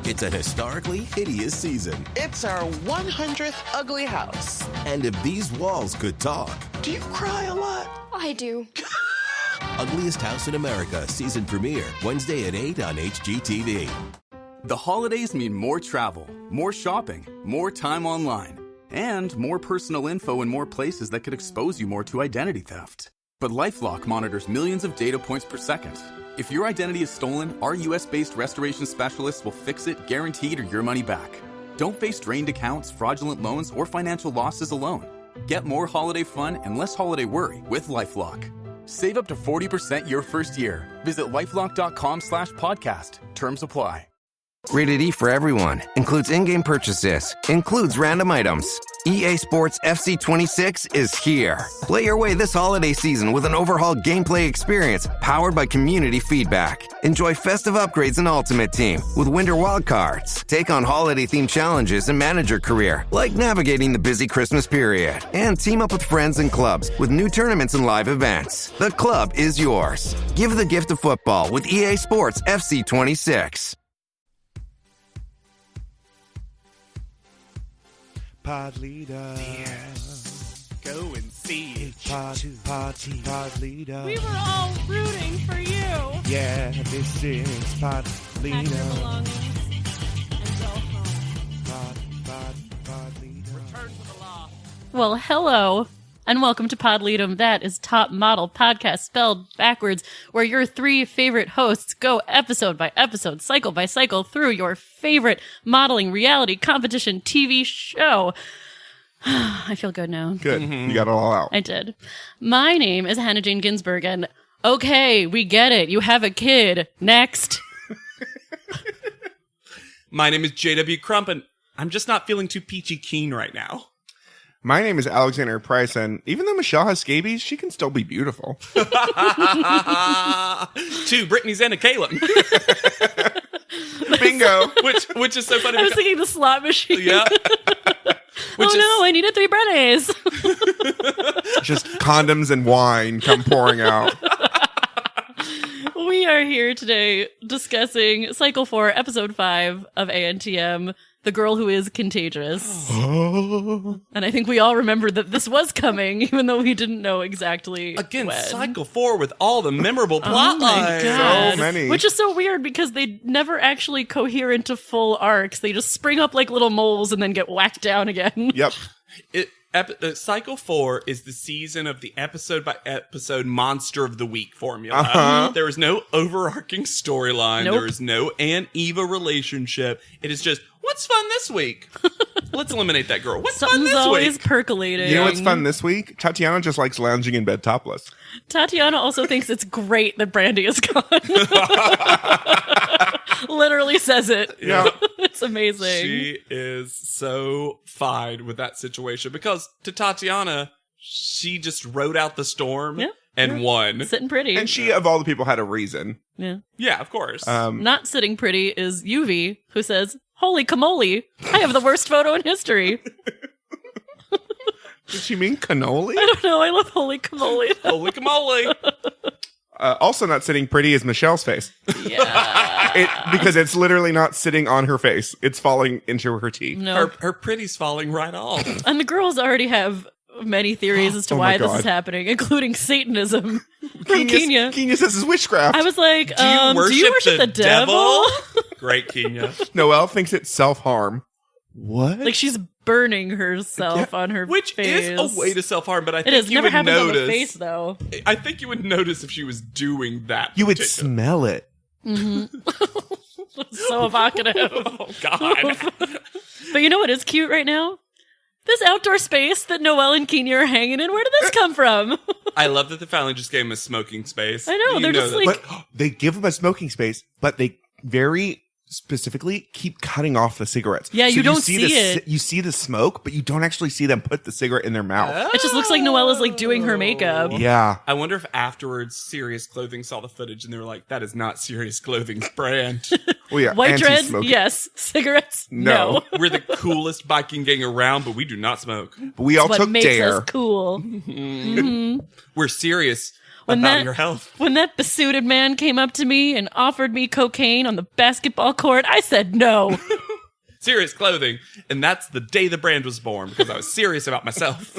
It's a historically hideous season. It's our 100th ugly house. And if these walls could talk... Do you cry a lot? I do. Ugliest House in America season premiere Wednesday at 8 on HGTV. The holidays mean more travel, more shopping, more time online, and more personal info in more places that could expose you more to identity theft. But LifeLock monitors millions of data points per second. If your identity is stolen, our U.S.-based restoration specialists will fix it, guaranteed, or your money back. Don't face drained accounts, fraudulent loans, or financial losses alone. Get more holiday fun and less holiday worry with LifeLock. Save up to 40% your first year. Visit LifeLock.com/podcast. Terms apply. Rated E for everyone. Includes in-game purchases. Includes random items. EA Sports FC 26 is here. Play your way this holiday season with an overhauled gameplay experience powered by community feedback. Enjoy festive upgrades in Ultimate Team with Winter Wildcards. Take on holiday-themed challenges and manage your career, like navigating the busy Christmas period. And team up with friends and clubs with new tournaments and live events. The club is yours. Give the gift of football with EA Sports FC 26. Pod leader. Yes. Go and see. Pod leader. We were all rooting for you. Yeah, this is pod leader. Pack your belongings and go home. Pod leader. Return to the law. Well, hello, and welcome to Pod Leadum. That is Top Model Podcast spelled backwards, where your three favorite hosts go episode by episode, cycle by cycle through your favorite modeling reality competition TV show. I feel good now. Good. You got it all out. I did. My name is Hannah Jane Ginsburg, and okay, we get it. You have a kid. Next. My name is J.W. Crump, and I'm just not feeling too peachy keen right now. My name is Alexander Price, and even though Michelle has scabies, she can still be beautiful. Two Brittany's and a Caleb. Bingo. which is so funny. I was thinking the slot machine. Yeah. I needed 3 Brennies. Just condoms and wine come pouring out. We are here today discussing Cycle 4, Episode 5 of ANTM, The Girl Who Is Contagious. And I think we all remember that this was coming, even though we didn't know exactly Again, when. Cycle 4 with all the memorable plot Oh my lines. God. So many. Which is so weird because they never actually cohere into full arcs. They just spring up like little moles and then get whacked down again. Yep. Cycle 4 is the season of the episode-by-episode Monster of the Week formula. There is no overarching storyline. Nope. There is no Aunt-Eva relationship. It is just, what's fun this week? Let's eliminate that girl. What's fun Something's this always week? percolating. You know what's fun this week? Tatiana just likes lounging in bed topless. Tatiana also thinks it's great that Brandy is gone. Literally says it. Yeah. It's amazing. She is so fine with that situation because to Tatiana, she just rode out the storm and won. Sitting pretty. And she, of all the people, had a reason. Yeah. Yeah, of course. Not sitting pretty is Yuvi, who says, "Holy camoli, I have the worst photo in history." Did she mean cannoli? I don't know, I love holy camoli. Holy camole. Also not sitting pretty is Michelle's face. Yeah. Because it's literally not sitting on her face. It's falling into her teeth. No. Her pretty's falling right off. And the girls already have many theories as to Oh why my this God. is happening, including Satanism from Kenya. Kenya says it's witchcraft. I was like, Do you worship the devil? Great, Kenya. Noelle thinks it's self-harm. What? Like she's burning herself on her Which face. is a way to self-harm, but I It think is. you Never would happens notice. on the face, though. I think you would notice if she was doing that. You would particular- smell it. So evocative. Oh, God. But you know what is cute right now? This outdoor space that Noelle and Kenya are hanging in. Where did this come from? I love that they finally just gave him a smoking space. I know, they're just that- like- But they give them a smoking space, but they very specifically keep cutting off the cigarettes. Yeah, you don't see see it. You see the smoke, but you don't actually see them put the cigarette in their mouth. It just looks like Noelle is like doing her makeup. Yeah. I wonder if afterwards Serious Clothing saw the footage and they were like, that is not Serious Clothing's brand. Well, yeah. White dread, anti-smoking. yes. Cigarettes, No. no. We're the coolest biking gang around, but we do not smoke. But we all What took makes Dare. us cool. We're serious. about your health. When that besuited man came up to me and offered me cocaine on the basketball court, I said no. Serious clothing. And that's the day the brand was born, because I was serious about myself.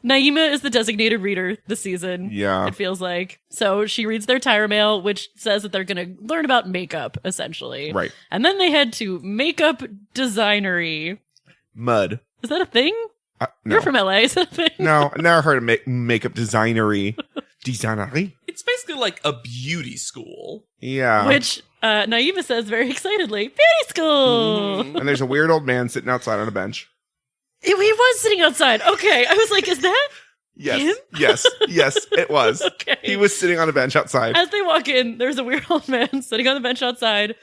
Naima is the designated reader this season. Yeah. It feels like. So she reads their tire mail, which says that they're going to learn about makeup, essentially. Right. And then they head to Makeup Designery. Mud. Is that a thing? No. You're from LA, is that a thing? No, I never heard of makeup designery. Designery? It's basically like a beauty school. Yeah. Which Naima says very excitedly, beauty school! And there's a weird old man sitting outside on a bench. He was sitting outside. Okay. I was like, is that Yes. him? Yes, it was. Okay. He was sitting on a bench outside. As they walk in, there's a weird old man sitting on the bench outside.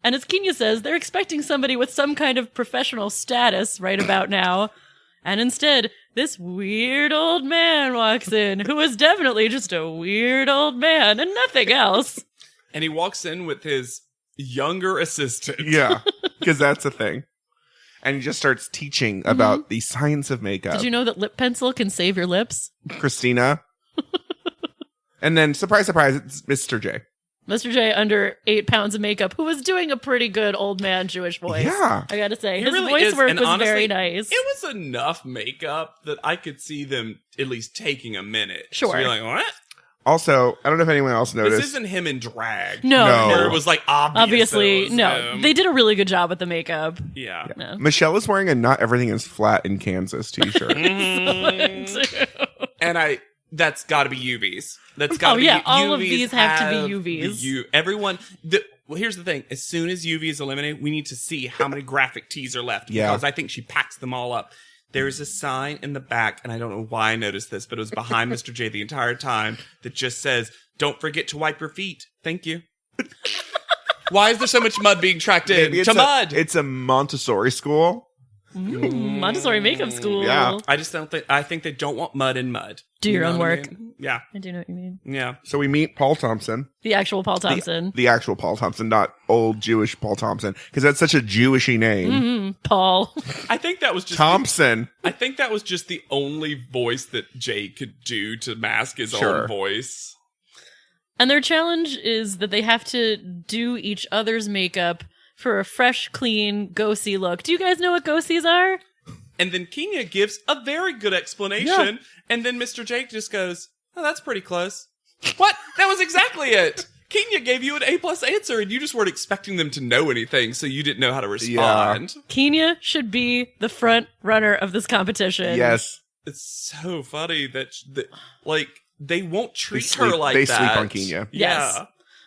And as Kenya says, they're expecting somebody with some kind of professional status right about now. And instead, this weird old man walks in, who is definitely just a weird old man and nothing else. And he walks in with his younger assistant. Yeah, because that's a thing. And he just starts teaching about the science of makeup. Did you know that lip pencil can save your lips? Christina. And then, surprise, surprise, it's Mr. J. Mr. J, under 8 pounds of makeup, who was doing a pretty good old man Jewish voice. Yeah. I gotta say. He His really voice is, work and was honestly, very nice. It was enough makeup that I could see them at least taking a minute. Sure. So you're like, what? Also, I don't know if anyone else noticed. This isn't him in drag. No. Where it was like Obviously, obviously no. him. They did a really good job with the makeup. Yeah. No. Michelle is wearing a Not Everything is Flat in Kansas t-shirt. And that's got to be UVs. That's got to be all of UVs these have to be the UVs. Everyone. Well, here's the thing. As soon as UV is eliminated, we need to see how many graphic tees are left. Yeah. Because I think she packs them all up. There's a sign in the back, and I don't know why I noticed this, but it was behind Mr. J the entire time that just says, "Don't forget to wipe your feet. Thank you." Why is there so much mud being tracked in? Maybe To mud. It's a Montessori school. Montessori makeup school. Yeah. I just don't think. I think they don't want mud in mud. Do your know own what I work. mean? Yeah. I do know what you mean. Yeah. So we meet Paul Thompson. The actual Paul Thompson. The actual Paul Thompson, not old Jewish Paul Thompson, because that's such a Jewishy name. Paul. I think that was just Thompson. I think that was just the only voice that Jay could do to mask his Sure. own voice. And their challenge is that they have to do each other's makeup for a fresh, clean, go-see look. Do you guys know what go-sees are? And then Kenya gives a very good explanation. Yeah. And then Mr. Jake just goes, "Oh, that's pretty close." What? That was exactly it. Kenya gave you an A+ answer, and you just weren't expecting them to know anything, so you didn't know how to respond. Kenya should be the front runner of this competition. Yes. It's so funny that like, they won't treat sleep- her like they that. sleep on Kenya. Yes. Yeah.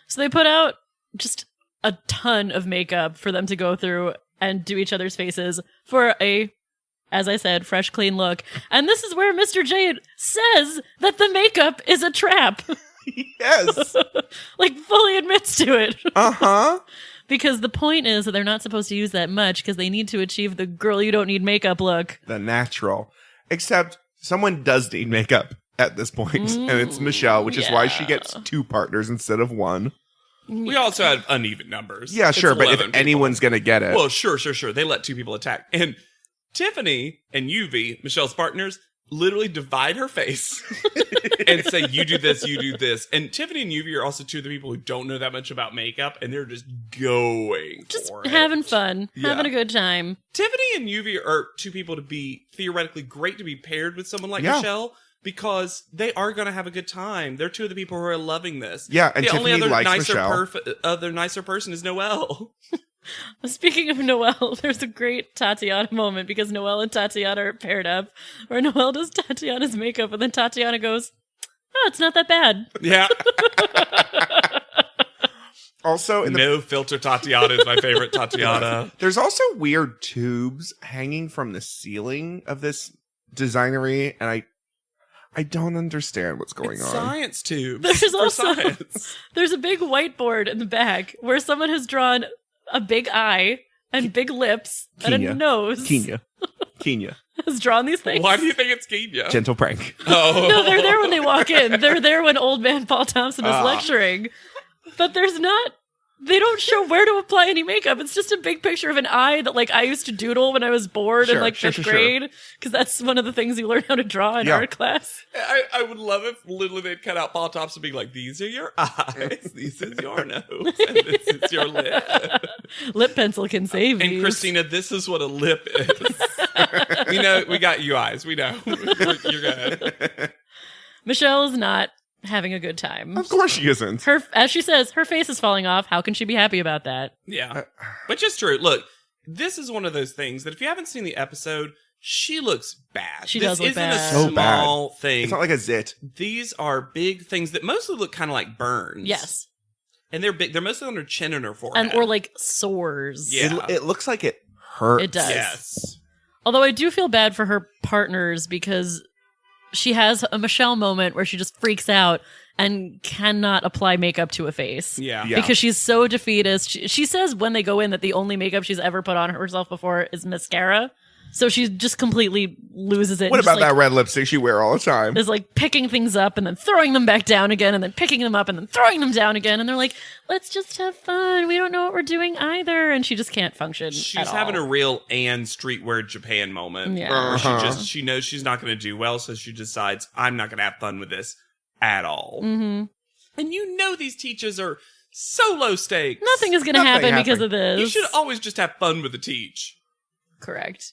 So they put out just a ton of makeup for them to go through and do each other's faces for a, as I said, fresh, clean look. And this is where Mr. Jade says that the makeup is a trap. Yes. Like, fully admits to it. Uh-huh. Because the point is that they're not supposed to use that much because they need to achieve the girl you don't need makeup look. The natural. Except someone does need makeup at this point, and it's Michelle, which is why she gets 2 partners instead of 1. We also have uneven numbers. Yeah, It's sure, but 11 if people. anyone's going to get it. Well, sure. They let 2 people attack. And Tiffany and UV, Michelle's partners, literally divide her face and say, "You do this, you do this." And Tiffany and UV are also 2 of the people who don't know that much about makeup, and they're just going Just for it. having fun, Yeah. having a good time. Tiffany and UV are 2 people to be theoretically great to be paired with someone like Yeah. Michelle, because they are going to have a good time. They're 2 of the people who are loving this. Yeah, and the Tiffany only other likes Michelle. other nicer person is Noelle. Speaking of Noelle, there's a great Tatiana moment because Noelle and Tatiana are paired up, where Noelle does Tatiana's makeup and then Tatiana goes, "Oh, it's not that bad." Yeah. Also, in the No filter Tatiana is my favorite Tatiana. there's also weird tubes hanging from the ceiling of this designery, and I don't understand what's going It's on. science tubes. There's for also science. there's a big whiteboard in the back where someone has drawn a big eye and big lips and Kenya. a nose. Kenya. Has drawn these things. Why do you think it's Kenya? Gentle prank. Oh. No, they're there when they walk in. They're there when old man Paul Thompson is Ah. lecturing. But there's not they don't show where to apply any makeup. It's just a big picture of an eye that like I used to doodle when I was bored in like fifth grade, because that's one of the things you learn how to draw in art class. I would love if literally they'd cut out Paul Thompson being like, these are your eyes, this is your nose, and this is your lip. Lip pencil can save And these. Christina, this is what a lip is. We know, we got you eyes. We know. You're good. Michelle is not having a good time. Of course she isn't. As she says, her face is falling off. How can she be happy about that? Yeah. Which is true. Look, this is one of those things that if you haven't seen the episode, she looks bad. She does look bad. This isn't a So bad. small thing. It's not like a zit. These are big things that mostly look kind of like burns. Yes. And they're big. They're mostly on her chin and her forehead. Or like sores. Yeah. It looks like it hurts. It does. Yes. Although I do feel bad for her partners because she has a Michelle moment where she just freaks out and cannot apply makeup to a face. Yeah. Yeah. Because she's so defeatist. She says when they go in that the only makeup she's ever put on herself before is mascara. So she just completely loses it. What and about just, that red lipstick she wear all the time? is like picking things up and then throwing them back down again and then picking them up and then throwing them down again. And they're like, let's just have fun. We don't know what we're doing either. And she just can't function. She's having a real Anne Streetwear Japan moment. Yeah. Where she knows she's not going to do well, so she decides, I'm not going to have fun with this at all. Mm-hmm. And you know these teachers are so low stakes. Nothing is going to happen Nothing because of this. You should always just have fun with the teach. Correct.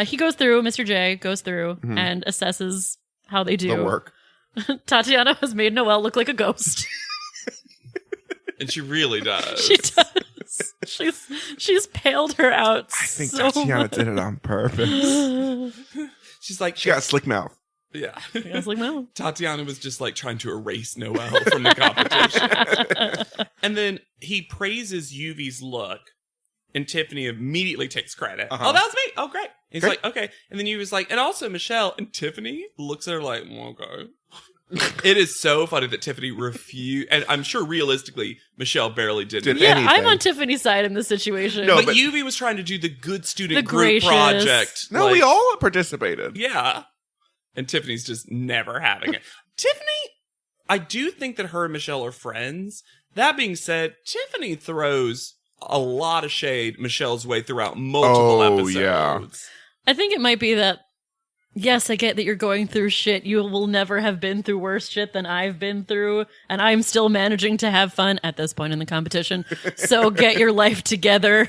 He goes through, Mr. J goes through and assesses how they do. The work. Tatiana has made Noelle look like a ghost. And she really does. She does. She's paled her out. I think so Tatiana much. did it on purpose. She's like, She got a slick mouth. yeah. I was like, no. Tatiana was just like trying to erase Noelle from the competition. And then he praises Yuvi's look, and Tiffany immediately takes credit. Uh-huh. Oh, that was me. Oh, great. He's Great. like, okay. And then Yuvi's like, and also Michelle. And Tiffany looks at her like, okay. It is so funny that Tiffany refused. And I'm sure realistically, Michelle barely did Did it. Yeah, anything. I'm on Tiffany's side in this situation. No, But, but- Yuvi was trying to do the good student The group gracious. project. No, we all participated. Yeah. And Tiffany's just never having it. Tiffany, I do think that her and Michelle are friends. That being said, Tiffany throws a lot of shade Michelle's way throughout multiple Oh, episodes. yeah. I think it might be that, yes, I get that you're going through shit. You will never have been through worse shit than I've been through, and I'm still managing to have fun at this point in the competition. So get your life together.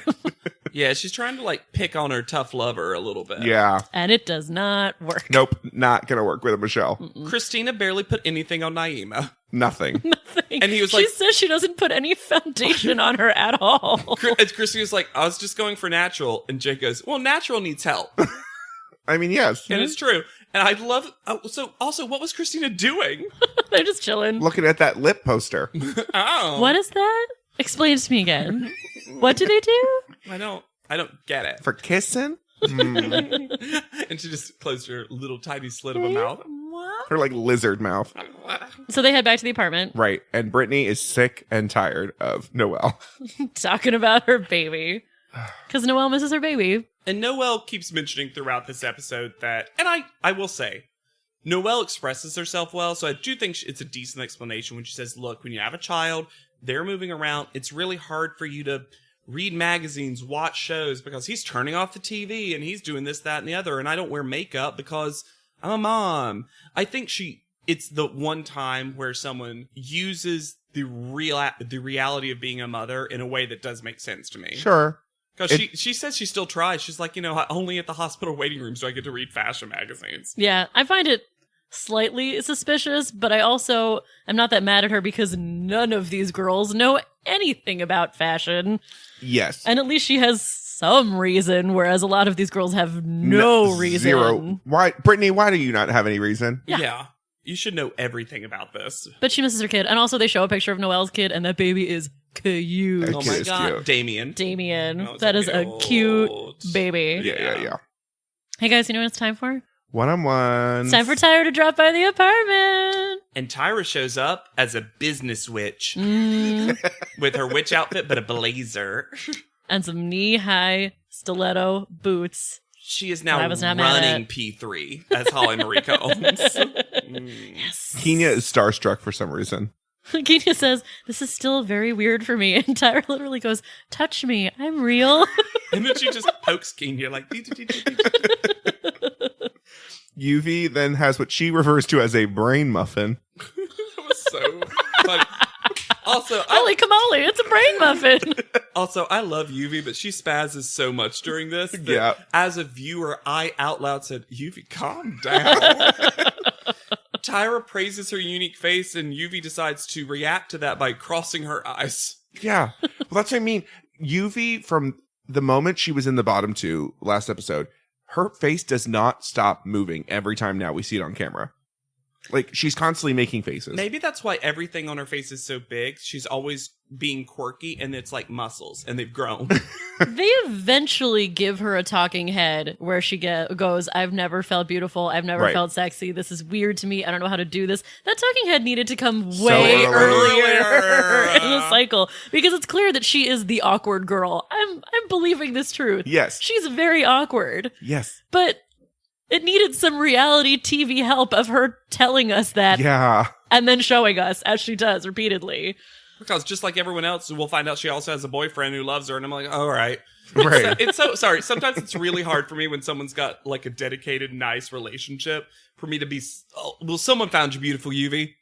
Yeah, she's trying to like pick on her tough lover a little bit. Yeah. And it does not work. Nope. Not going to work with Michelle. Christina barely put anything on Naima. Nothing. And he was She like, says she doesn't put any foundation on her at all. and Christina's like, I was just going for natural. And Jake goes, well, natural needs help. I mean, yes. And it's true. And I love, so also, what was Christina doing? They're just chilling. Looking at that lip poster. Oh. What is that? Explain it to me again. What do they do? I don't get it. For kissing? And she just closed her little tiny slit of a mouth. Her like lizard mouth. So they head back to the apartment, Right. And Brittany is sick and tired of Noelle. talking about her baby. Because Noelle misses her baby. And Noelle keeps mentioning throughout this episode that, and I will say, Noelle expresses herself well, so I do think it's a decent explanation when she says, look, when you have a child, they're moving around, it's really hard for you to read magazines, watch shows, because he's turning off the TV and he's doing this, that, and the other, and I don't wear makeup because I'm a mom. I think it's the one time where someone uses the reality of being a mother in a way that does make sense to me. Sure. Because she says she still tries. She's like, only at the hospital waiting rooms do I get to read fashion magazines. Yeah, I find it slightly suspicious, but I also am not that mad at her because none of these girls know anything about fashion. Yes. And at least she has some reason, whereas a lot of these girls have no reason. Zero. Why, Brittany, why do you not have any reason? Yeah. You should know everything about this. But she misses her kid. And also they show a picture of Noelle's kid, and that baby is cute. That Oh kid my is god. cute. Damien. Damien. Oh, That is a cute cute. baby. Yeah. Hey guys, you know what it's time for? One-on-one. It's time for Tyra to drop by the apartment. And Tyra shows up as a business witch Mm. with her witch outfit, but a blazer. And some knee-high stiletto boots. She is now I was not mad running at. P3 as Holly Marie Combs. Yes. Kenya is starstruck for some reason. Kenya says, this is still very weird for me. And Tyra literally goes, touch me. I'm real. And then she just pokes Kenya like, Yuvi then has what she refers to as a brain muffin. That was so funny. Also, Holy camole, it's a brain muffin. Also, I love Yuvi, but she spazzes so much during this that Yeah. as a viewer, I out loud said, Yuvi, calm down. Tyra praises her unique face, and Yuvi decides to react to that by crossing her eyes. Yeah. Well, that's what I mean. Yuvi, from the moment she was in the bottom two last episode, her face does not stop moving every time now we see it on camera. Like, she's constantly making faces. Maybe that's why everything on her face is so big. She's always being quirky, and it's like muscles, and they've grown. They eventually give her a talking head where she goes, I've never felt beautiful. I've never Right. felt sexy. This is weird to me. I don't know how to do this. That talking head needed to come way early. earlier in the cycle because it's clear that she is the awkward girl. I'm believing this truth. Yes. She's very awkward, Yes. but it needed some reality TV help of her telling us that Yeah. and then showing us as she does repeatedly. Because just like everyone else, we'll find out she also has a boyfriend who loves her, and I'm like, all right. Right. It's so sorry. Sometimes it's really hard for me when someone's got like a dedicated, nice relationship for me to be. Oh, well, someone found you beautiful, Yuvi.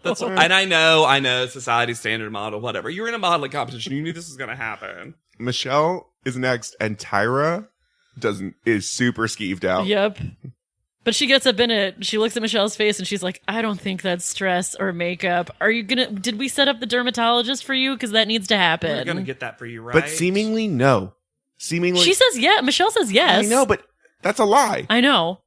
That's and I know, society standard model, whatever. You're in a modeling competition. You knew this was going to happen. Michelle is next, and Tyra is super skeeved out. Yep. But she gets up in it. She looks at Michelle's face and she's like, I don't think that's stress or makeup. Did we set up the dermatologist for you? Because that needs to happen. We're going to get that for you, right? But seemingly, no. Seemingly. She says, yeah. Michelle says yes. I know, but that's a lie. I know.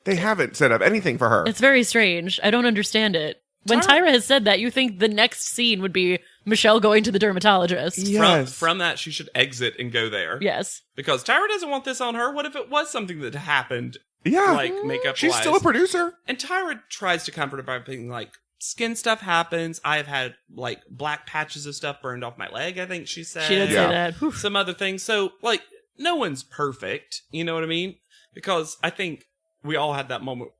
They haven't set up anything for her. It's very strange. I don't understand it. When Tyra has said that, you think the next scene would be Michelle going to the dermatologist. Yes. From that, she should exit and go there. Yes. Because Tyra doesn't want this on her. What if it was something that happened? Yeah. Like makeup. She's still a producer. And Tyra tries to comfort her by being like, skin stuff happens. I have had like black patches of stuff burned off my leg, I think she said. She did say that. Whew. Some other things. So, like, no one's perfect. You know what I mean? Because I think we all had that moment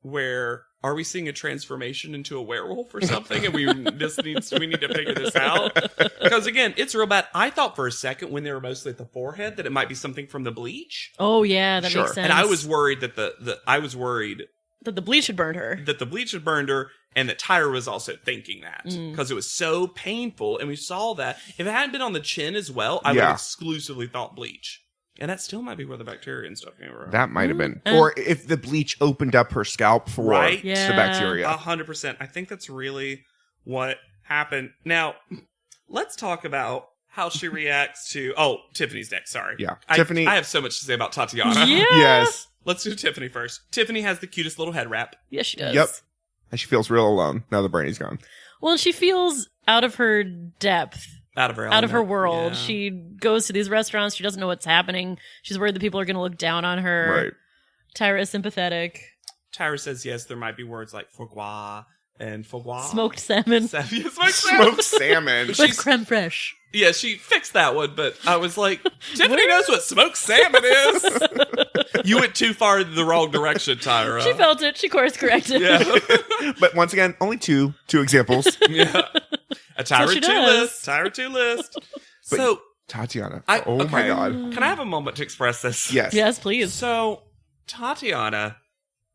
where are we seeing a transformation into a werewolf or something? And we need to figure this out. Because again, it's real bad. I thought for a second when they were mostly at the forehead that it might be something from the bleach. Oh, yeah, that makes sense. And I was worried that that the bleach had burned her. That the bleach had burned her, and that Tyra was also thinking that because it was so painful, and we saw that. If it hadn't been on the chin as well, I would have exclusively thought bleach. And that still might be where the bacteria and stuff came from. That might have been. Or if the bleach opened up her scalp for the bacteria. 100%. I think that's really what happened. Now, let's talk about how she reacts to... Oh, Tiffany's next. Sorry. Yeah. Tiffany... I have so much to say about Tatiana. Yeah. Yes. Let's do Tiffany first. Tiffany has the cutest little head wrap. Yes, she does. Yep. And she feels real alone now the brainy's gone. Well, she feels out of her depth. Out of her element. Out of her world. Yeah. She goes to these restaurants. She doesn't know what's happening. She's worried that people are going to look down on her. Right. Tyra is sympathetic. Tyra says, yes, there might be words like foie gras and foie gras. Smoked salmon. Smoked salmon. With creme fraiche. Yeah, she fixed that one, but I was like, Tiffany knows what smoked salmon is. You went too far in the wrong direction, Tyra. She felt it. She course corrected. Yeah. But once again, only two examples. Yeah. A Tyra 2 list. Tyra 2 list. So, Tatiana. My God. Can I have a moment to express this? Yes. Yes, please. So, Tatiana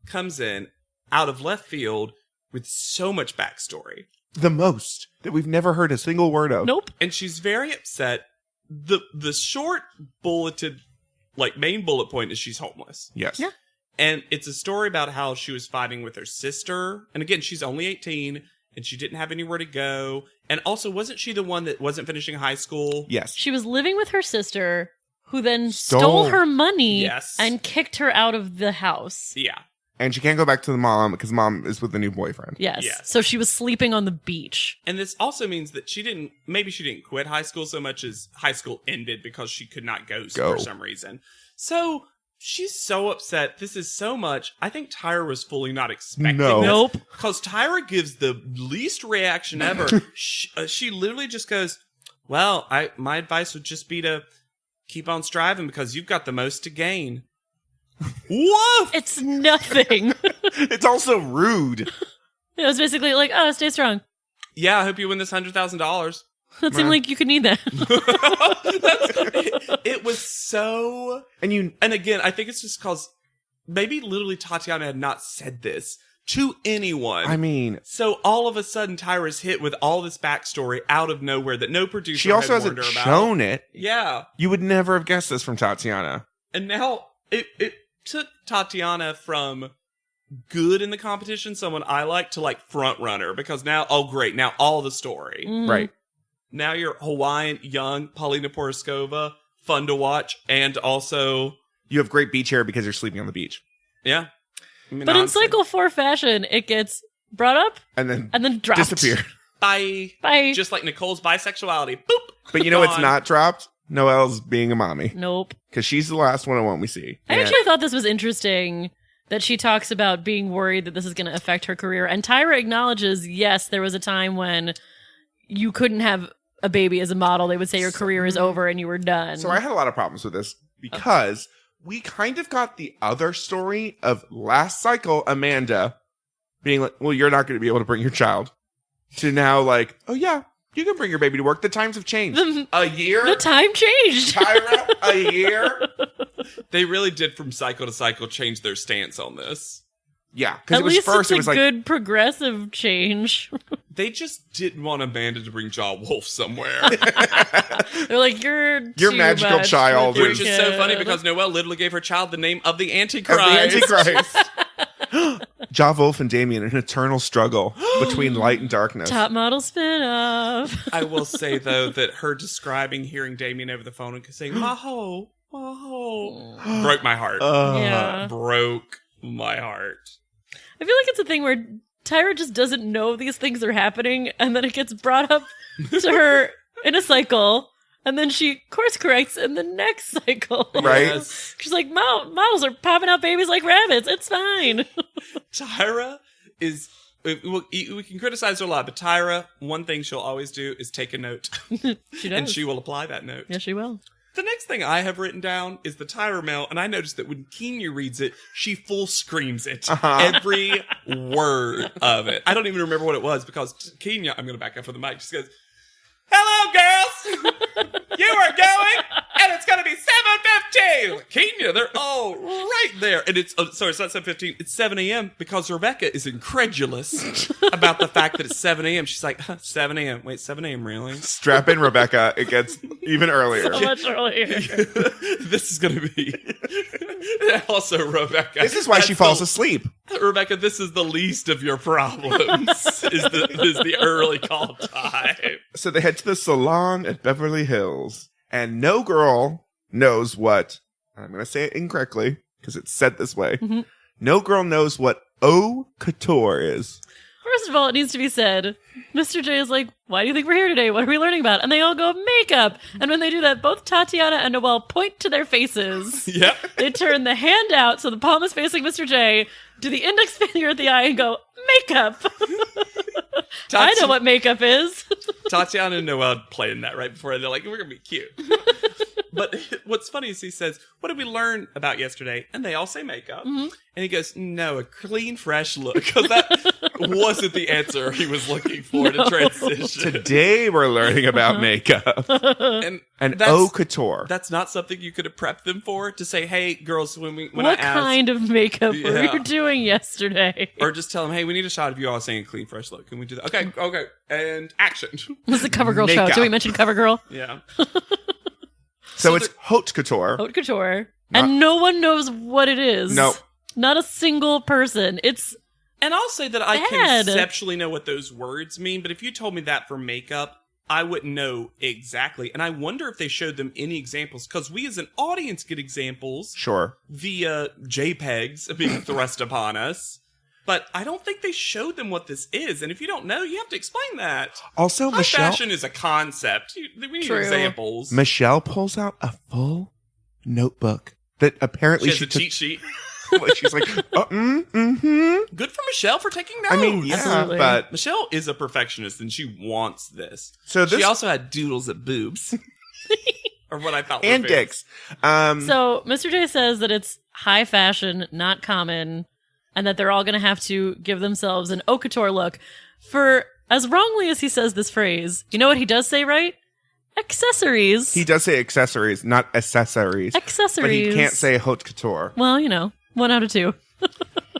comes in out of left field with so much backstory. The most that we've never heard a single word of. Nope. And she's very upset. The short bulleted, like, main bullet point is she's homeless. Yes. Yeah. And it's a story about how she was fighting with her sister. And again, she's only 18 and she didn't have anywhere to go. And also, wasn't she the one that wasn't finishing high school? Yes. She was living with her sister, who then stole her money and kicked her out of the house. Yeah. And she can't go back to the mom because mom is with a new boyfriend. Yes. So she was sleeping on the beach. And this also means that she didn't quit high school so much as high school ended because she could not go. For some reason. So she's so upset. This is so much. I think Tyra was fully not expecting this. Nope. Because Tyra gives the least reaction ever. She literally just goes, well, my advice would just be to keep on striving because you've got the most to gain. Woof! It's nothing. It's also rude. It was basically like, oh, stay strong. Yeah, I hope you win this $100,000. That seemed like you could need that. It was so... And again, I think it's just because maybe literally Tatiana had not said this to anyone. I mean... So all of a sudden, Tyra's hit with all this backstory out of nowhere that no producer She also had warned hasn't her about. shown it. Yeah. You would never have guessed this from Tatiana. And now it took Tatiana from good in the competition, someone I like, to like front runner, because now, oh great, now all the story. Mhm. Right. Now you're Hawaiian, young, Paulina Poroskova, fun to watch, and also... You have great beach hair because you're sleeping on the beach. Yeah. I mean, But in honestly. Cycle 4 fashion, it gets brought up And then dropped. disappear. Bye. Bye. Just like Nicole's bisexuality. Boop. But you know what's Gone. not dropped? Noelle's being a mommy. Nope. Because she's the last one we see. I And- actually thought this was interesting that she talks about being worried that this is going to affect her career. And Tyra acknowledges, yes, there was a time when you couldn't have a baby as a model. They would say your career is over and you were done. So I had a lot of problems with this because we kind of got the other story of last cycle Amanda being like, well, you're not going to be able to bring your child, to now like, oh yeah, you can bring your baby to work. The times have changed. A year? The time changed. Tyra, a year? They really did from cycle to cycle change their stance on this. Yeah, because At it was least first, it's it was a like, good progressive change. They just didn't want Amanda to bring Ja Wolf somewhere. They're like, you're Your too magical much child with your Which is so kid." funny because Noelle literally gave her child the name of the of Antichrist. the Antichrist. Ja Wolf and Damien, an eternal struggle between light and darkness. Top model spin-off. I will say, though, that her describing hearing Damien over the phone and saying, Maho, Maho, broke my heart. Yeah. Broke my heart. I feel like it's a thing where Tyra just doesn't know these things are happening, and then it gets brought up to her in a cycle, and then she course corrects in the next cycle. Right? Yes. She's like, models are popping out babies like rabbits. It's fine. Tyra is... We can criticize her a lot, but Tyra, one thing she'll always do is take a note. She does. And she will apply that note. Yeah, she will. The next thing I have written down is the Tyra mail, and I noticed that when Kenya reads it, she full screams it. Every word of it. I don't even remember what it was, because Kenya, I'm going to back up for the mic, just goes, hello, girls! You are going, and it's going to be 7:15! Like, Kenya, they're all right there. And it's, sorry, it's not 7:15, it's 7 a.m., because Rebecca is incredulous about the fact that it's 7 a.m. She's like, 7 a.m. Wait, 7 a.m. really? Strap in, Rebecca. It gets even earlier. So much earlier. This is going to be... Also, Rebecca. This is why she that's falls the- asleep. Rebecca, this is the least of your problems, is the early call time. So they head to the salon at Beverly Hills, and no girl knows what, I'm going to say it incorrectly because it's said this way. Mhm. No girl knows what eau couture is. First of all, it needs to be said, Mr. J is like, why do you think we're here today? What are we learning about? And they all go, makeup. And when they do that, both Tatiana and Noelle point to their faces. Yep. They turn the hand out so the palm is facing Mr. J, do the index finger at the eye, and go, makeup. I know what makeup is. Tatiana and Noelle playing that right before they're like, we're going to be cute. But what's funny is he says, what did we learn about yesterday? And they all say makeup. Mm-hmm. And he goes, no, a clean, fresh look. Because that wasn't the answer he was looking for to transition. Today we're learning about makeup And and that's- eau couture. That's not something you could have prepped them for, to say, hey, girls, when What I ask, kind of makeup were Yeah. you doing yesterday? or just tell them, hey, we need a shot of you all saying clean, fresh look. Can we do that? Okay, and action. This is a CoverGirl show. Makeup. Did we mention CoverGirl? Yeah. so it's haute couture. Haute couture. And no one knows what it is. Nope. Not a single person. It's And I'll say that I Bad. conceptually know what those words mean, but if you told me that for makeup, I wouldn't know exactly. And I wonder if they showed them any examples, because we as an audience get examples Sure. via JPEGs being thrust upon us. But I don't think they showed them what this is. And if you don't know, you have to explain that. Also, High fashion is a concept. We need True. examples. Michelle pulls out a full notebook that apparently She has she a took. cheat sheet. She's like, mm-hmm. Good for Michelle for taking notes. I mean, yeah, Absolutely. but Michelle is a perfectionist and she wants this. so She this also had doodles at boobs. Or what I thought were and boobs. dicks. so Mr. J says that it's high fashion, not common, and that they're all going to have to give themselves an haute couture look. For as wrongly as he says this phrase, you know what he does say right? Accessories. He does say accessories, not accessories. Accessories. But he can't say haute couture. Well, 1 out of 2.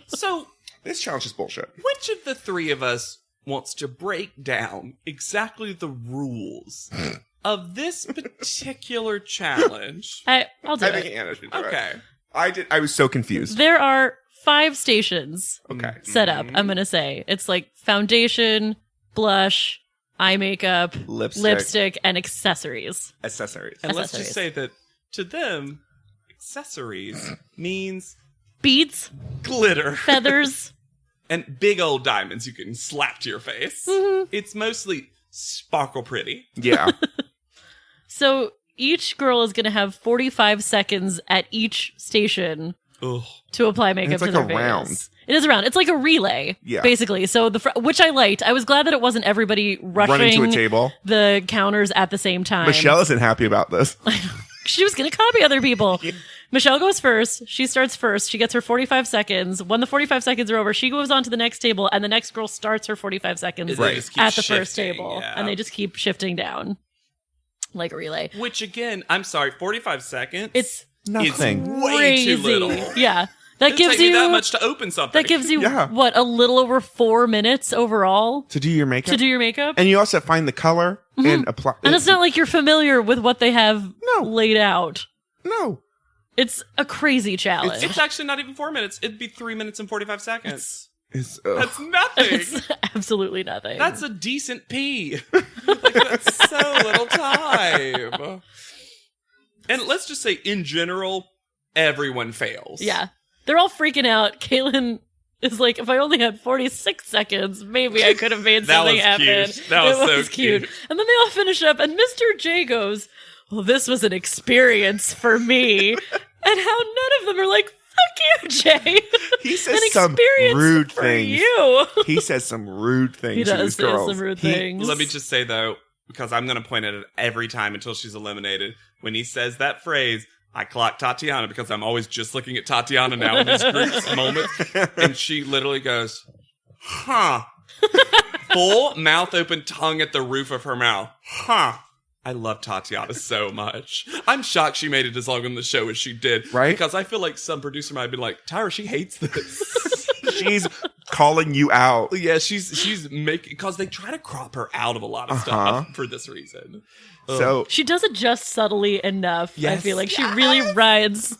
So, This challenge is bullshit. which of the three of us wants to break down exactly the rules of this particular challenge? I'll do I think it. Anna should do it. Okay. I was so confused. There are 5 stations Okay. set up, I'm going to say. It's like foundation, blush, eye makeup, lipstick, and accessories. Accessories. And let's Accessories. just say that to them, accessories means Beads, glitter feathers. and big old diamonds you can slap to your face. Mm-hmm. It's mostly sparkle pretty. Yeah. So each girl is going to have 45 seconds at each station Ugh. to apply makeup it's like to their a face. round. It is a round. It's like a relay, Yeah. basically. So which I liked. I was glad that it wasn't everybody Running to a rushing table. the counters at the same time. Michelle isn't happy about this. She was going to copy other people. Michelle goes first. She starts first. She gets her 45 seconds. When the 45 seconds are over, she goes on to the next table, and the next girl starts her 45 seconds They just keep at the first shifting, table. yeah. And they just keep shifting down like a relay. Which again, I'm sorry, 45 seconds. It's Nothing. It's way crazy. too little. Yeah. That It gives takes me you that much to open something. That gives you Yeah. what, a little over 4 minutes overall To do your makeup. to do your makeup? And you also find the color and apply. And it's not like you're familiar with what they have No. laid out. No. It's a crazy challenge. It's actually not even 4 minutes. It'd be 3 minutes and 45 seconds. It's, That's nothing. It's absolutely nothing. That's a decent pee. Like, that's so little time. And let's just say, in general, everyone fails. Yeah. They're all freaking out. Kaylin is like, if I only had 46 seconds, maybe I could have made That something was happen. cute. That was so cute. And then they all finish up, and Mr. J goes, well, this was an experience for me. And how none of them are like, fuck you, Jay. He An says some experience rude for things. you. He says some rude things. He to does these say girls. some rude He- things. Let me just say, though, because I'm going to point at it every time until she's eliminated. When he says that phrase, I clock Tatiana because I'm always just looking at Tatiana now in these groups moments. And she literally goes, huh. Full mouth open, tongue at the roof of her mouth. Huh. I love Tatiana so much. I'm shocked she made it as long on the show as she did. Right? Because I feel like some producer might have been like, Tyra, she hates this. She's calling you out. Yeah, she's making, because they try to crop her out of a lot of stuff for this reason. So She does it just subtly enough. I Yes. feel like she really rides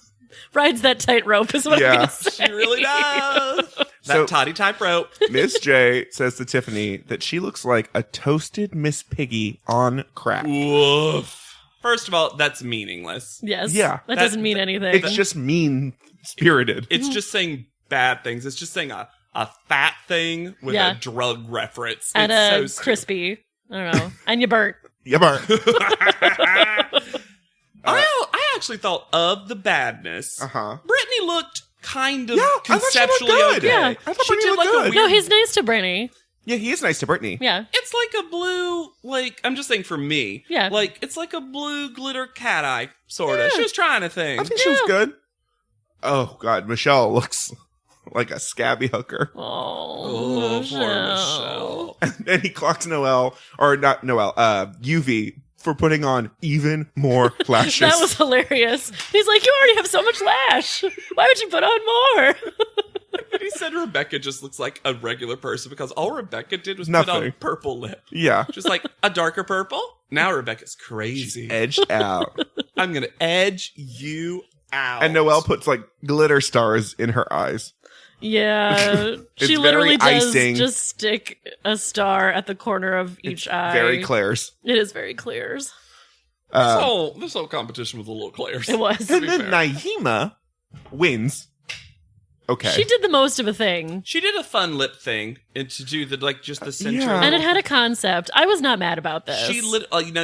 that tightrope is what Yeah. I'm going to say. She really does. That So- toddy type rope. Miss J says to Tiffany that she looks like a toasted Miss Piggy on crack. Woof. First of all, that's meaningless. Yes. Yeah. That That- doesn't mean anything. It's just mean spirited. It's just saying bad things. It's just saying a fat thing with Yeah. a drug reference. and it's a so stupid. crispy. I don't know. And you burnt. Yeah, but I actually thought of the badness. Uh-huh. Brittany looked kind of Yeah, I thought she looked conceptually good. okay. Yeah. I thought She Brittany did looked like a good. weird. No, he's nice to Brittany. yeah, he is nice to Brittany. Yeah. It's like a blue, like, I'm just saying for me. Yeah. Like, it's like a blue glitter cat eye, sort of. Yeah. She was trying a thing. I think she was good. Oh God, Michelle looks like a scabby hooker. Oh, Michelle. And then he clocks Noelle, or not Noelle, UV for putting on even more lashes. That was hilarious. He's like, you already have so much lash. Why would you put on more? And he said Rebecca just looks like a regular person because all Rebecca did was put Nothing. on purple lip. Yeah, Just like a darker purple. Now Rebecca's crazy. edged out. I'm going to edge you out. And Noelle puts like glitter stars in her eyes. Yeah. It's She literally very does icing. just stick a star at the corner of each eye. Very Claire's. It is very Claire's. This whole competition was a little Claire's. It was. And then Naima wins. Okay. She did the most of a thing. She did a fun lip thing and to do the like just the center. Yeah. And it had a concept. I was not mad about this.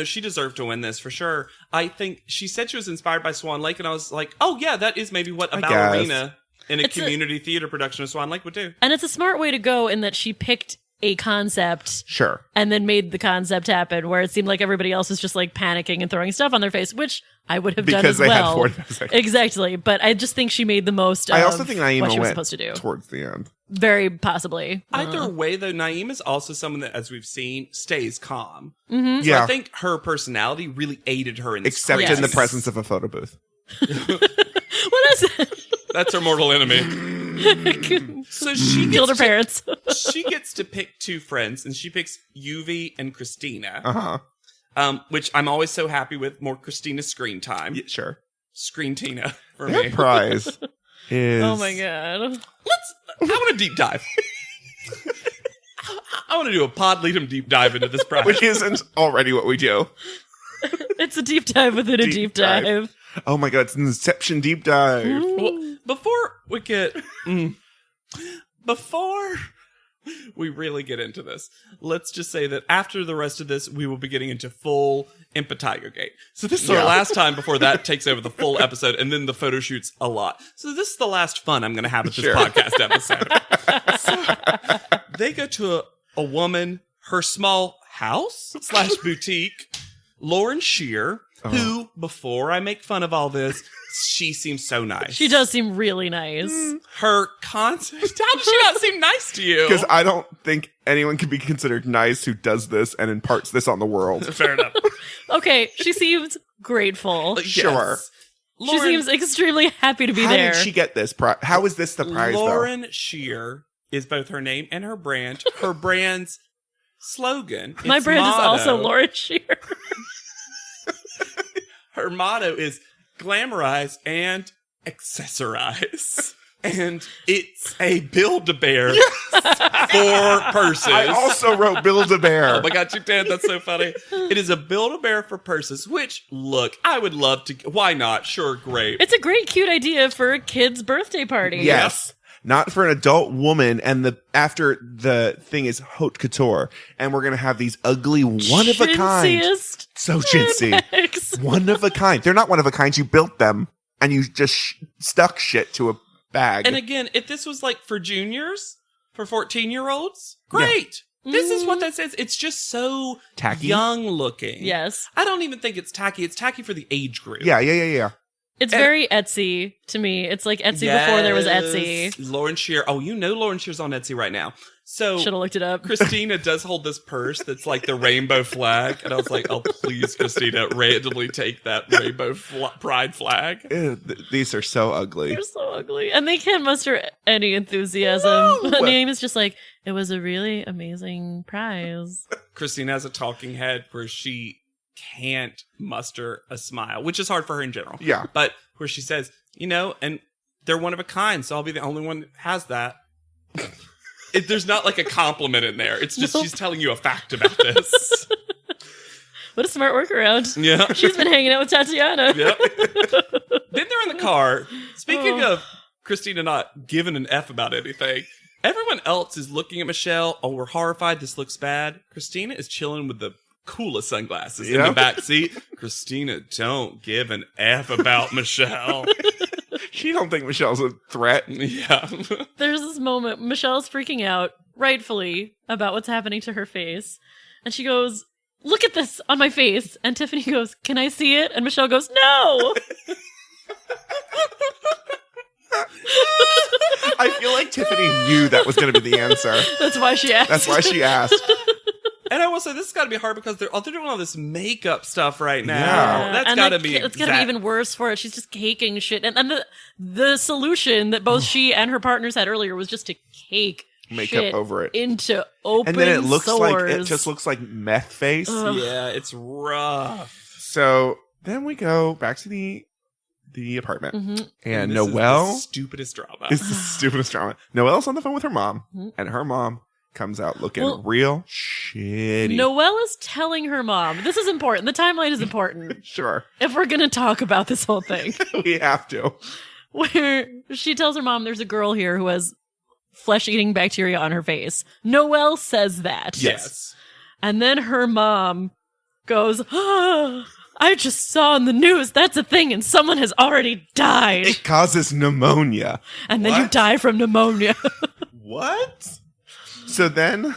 She deserved to win this for sure. I think she said she was inspired by Swan Lake, and I was like, oh yeah, that is maybe what a I ballerina in a It's a- community theater production of Swan Lake would do. And it's a smart way to go in that she picked a concept Sure. and then made the concept happen, where it seemed like everybody else was just like panicking and throwing stuff on their face, which I would have done Because as they had well. 45 seconds. Exactly. But I just think she made the most I of also think Naima what she was went supposed to do. towards the end. Very possibly. Either way, though, Naeem is also someone that, as we've seen, stays calm. Mm-hmm. So I think her personality really aided her in this Except crisis. in the presence of a photo booth. What is it? That's her mortal enemy. So she Killed her gets parents. she gets to pick two friends, and she picks Yuvi and Christina. Which I'm always so happy with. More Christina screen time. Yeah, sure. Screen Tina for Their me. prize is... Oh my god. I want to deep dive. I want to do a Pod Lead'em deep dive into this prize. Which isn't already what we do. It's a deep dive within a deep dive. Oh my god, it's an Inception deep dive. Well, before we get... before we really get into this, let's just say that after the rest of this, we will be getting into full Impetigo Gate. So this is our last time before that takes over the full episode, and then the photo shoots a lot. So this is the last fun I'm going to have with this podcast episode. So they go to a woman, her small house / boutique, Lauren Shear, who, before I make fun of all this, she seems so nice. She does seem really nice. Her concept. How does she not seem nice to you? Because I don't think anyone can be considered nice who does this and imparts this on the world. Fair enough. Okay, she seems grateful. Sure. She seems extremely happy to be How there. did she get this prize? How is this the prize, Lauren Shear is both her name and her brand. Her brand's slogan. My its brand motto, is also Lauren Shear. Her motto is glamorize and accessorize. And it's a Build-A-Bear for purses. I also wrote Build-A-Bear. Oh my god, you did. That's so funny. It is a Build-A-Bear for purses, which, look, I would love to... Why not? Sure, great. It's a great, cute idea for a kid's birthday party. Yes. Not for an adult woman, and after the thing is haute couture, and we're gonna have these ugly one of a kind. So chintzy. handbags. One of a kind. They're not one of a kind. You built them, and you just stuck shit to a bag. And again, if this was like for juniors, for 14-year-olds, great. This is what that is. It's just so Tacky? young looking. Yes. I don't even think it's tacky. It's tacky for the age group. Yeah. It's very Etsy to me. It's like Etsy before there was Etsy. Lauren Shear. Oh, you know Lauren Shear's on Etsy right now. So Should have looked it up. Christina does hold this purse that's like the rainbow flag. And I was like, oh, please, Christina, randomly take that rainbow pride flag. Ew, these are so ugly. They're so ugly. And they can't muster any enthusiasm. Her name is just like, it was a really amazing prize. Christina has a talking head where she can't muster a smile, which is hard for her in general. Yeah. But where she says, and they're one of a kind, so I'll be the only one that has that. There's not like a compliment in there. It's just she's telling you a fact about this. What a smart workaround. Yeah. She's been hanging out with Tatiana. Yep. Then they're in the car. Speaking of Christina not giving an F about anything, everyone else is looking at Michelle. Oh, we're horrified. This looks bad. Christina is chilling with the coolest sunglasses in the back seat. Christina, don't give an F about Michelle. She don't think Michelle's a threat. Yeah. There's this moment, Michelle's freaking out, rightfully, about what's happening to her face. And she goes, look at this on my face. And Tiffany goes, can I see it? And Michelle goes, no! I feel like Tiffany knew that was going to be the answer. That's why she asked. And I will say, this has got to be hard because they're doing all this makeup stuff right now. Yeah. That's got to be it's got to be even worse for it. She's just caking shit. And the solution that both she and her partners had earlier was just to cake Makeup shit over it. into open And then it looks sores. like, it just looks like meth face. Yeah, it's rough. So then we go back to the apartment. Mm-hmm. And this Noelle is the stupidest drama. is the stupidest drama. Noelle's on the phone with her mom, and her mom comes out looking real shitty. Noelle is telling her mom, this is important. The timeline is important. Sure. If we're going to talk about this whole thing. We have to. Where she tells her mom there's a girl here who has flesh-eating bacteria on her face. Noelle says that. Yes. And then her mom goes, I just saw in the news that's a thing and someone has already died. It causes pneumonia. And then you die from pneumonia. What? So then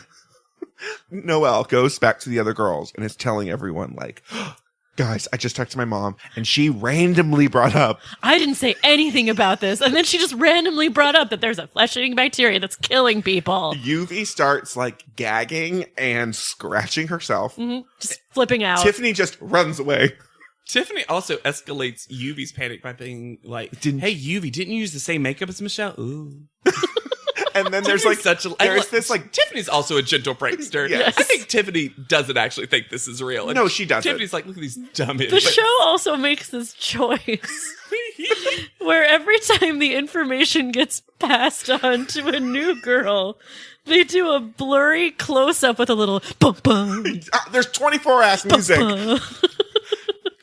Noelle goes back to the other girls and is telling everyone, like, guys, I just talked to my mom, and she randomly brought up. I didn't say anything about this. And then she just randomly brought up that there's a flesh-eating bacteria that's killing people. Yuvi starts like gagging and scratching herself. Just flipping out. Tiffany just runs away. Tiffany also escalates Yuvi's panic by being like, "Hey, Yuvi, didn't you use the same makeup as Michelle?" Ooh. And then there's like Tiffany's also a gentle prankster. Yes. I think Tiffany doesn't actually think this is real. And No, she doesn't. Tiffany's like, look at these dumb The idiots. show also makes this choice where every time the information gets passed on to a new girl, they do a blurry close-up with a little bum-bum. There's 24-ass music.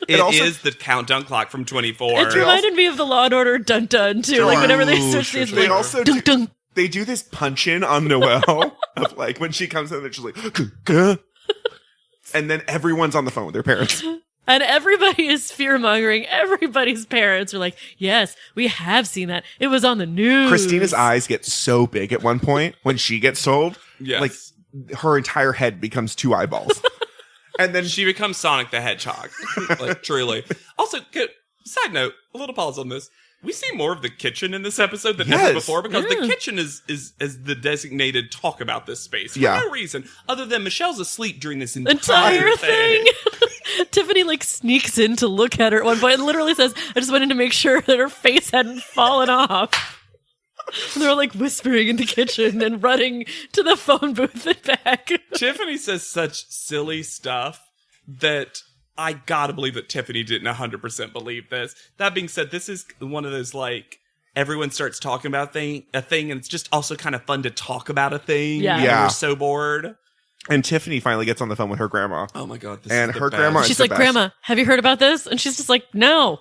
It also- is the countdown clock from 24. It reminded me of the Law and Order dun-dun, too. Like, whenever they switch these, They like, also dun-dun. They do this punch-in on Noelle of like when she comes in, they're just like, "Gah." And then everyone's on the phone with their parents. And everybody is fear-mongering. Everybody's parents are like, yes, we have seen that. It was on the news. Christina's eyes get so big at one point when she gets sold. Yes. Like her entire head becomes 2 eyeballs. And then She becomes Sonic the Hedgehog. Like, truly. Also, side note, a little pause on this. We see more of the kitchen in this episode than ever before because the kitchen is the designated talk about this space for no reason other than Michelle's asleep during this entire thing. Tiffany like sneaks in to look at her at one point and literally says, I just wanted to make sure that her face hadn't fallen off. And they're like whispering in the kitchen and running to the phone booth and back. Tiffany says such silly stuff that I gotta believe that Tiffany didn't 100% believe this. That being said, this is one of those, like, everyone starts talking about a thing, and it's just also kind of fun to talk about a thing. Yeah. And we're so bored. And Tiffany finally gets on the phone with her grandma. Oh my god, this And is the her best. grandma- She's the like, best. Grandma, have you heard about this? And she's just like, no.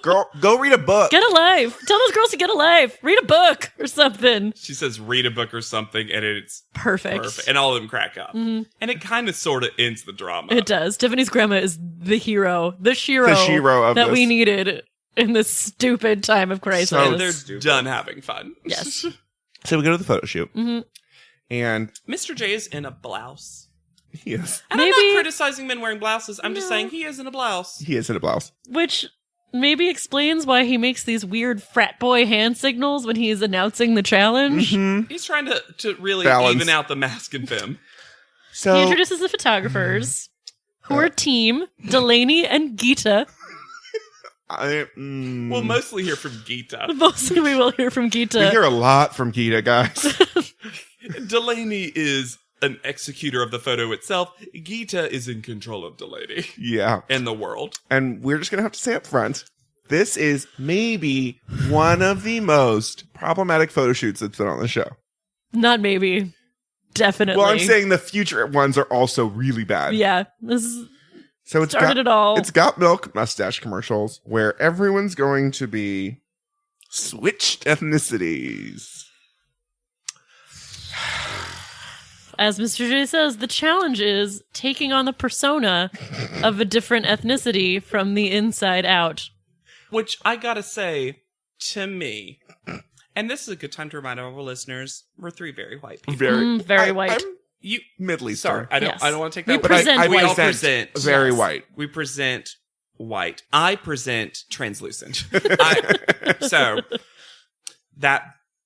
Girl, go read a book. Get a life. Tell those girls to get a life. Read a book or something. She says, read a book or something, and it's Perfect. perfect. And all of them crack up. And it kind of sort of ends the drama. It does. Tiffany's grandma is the hero, the Shiro, of that this. we needed in this stupid time of crisis. So And they're stupid. done having fun. Yes. So we go to the photo shoot. And Mr. J is in a blouse. he is. And I'm Maybe- not criticizing men wearing blouses. I'm just saying he is in a blouse. He is in a blouse. Which maybe explains why he makes these weird frat boy hand signals when he's announcing the challenge. He's trying to really Balance. even out the mask and them. So He introduces the photographers, who are team Delaney and Geeta. We'll mostly hear from Geeta. Mostly we will hear from we Geeta. hear a lot from Geeta, guys. Delaney is an executor of the photo itself. Geeta is in control of Delaney Yeah. and the world. And we're just going to have to say up front, this is maybe one of the most problematic photo shoots that's been on the show. Not maybe. Definitely. Well, I'm saying the future ones are also really bad. Yeah. This is So it's started got, it all. It's got milk mustache commercials where everyone's going to be switched ethnicities. As Mr. J says, the challenge is taking on the persona of a different ethnicity from the inside out. Which I gotta say, to me, and this is a good time to remind all of our listeners, we're three very white people. Very white. I'm You Middle Eastern. sorry, I don't Yes. I don't want to take We that. present I we all white. present very Yes. white. We present white. I present translucent. So, that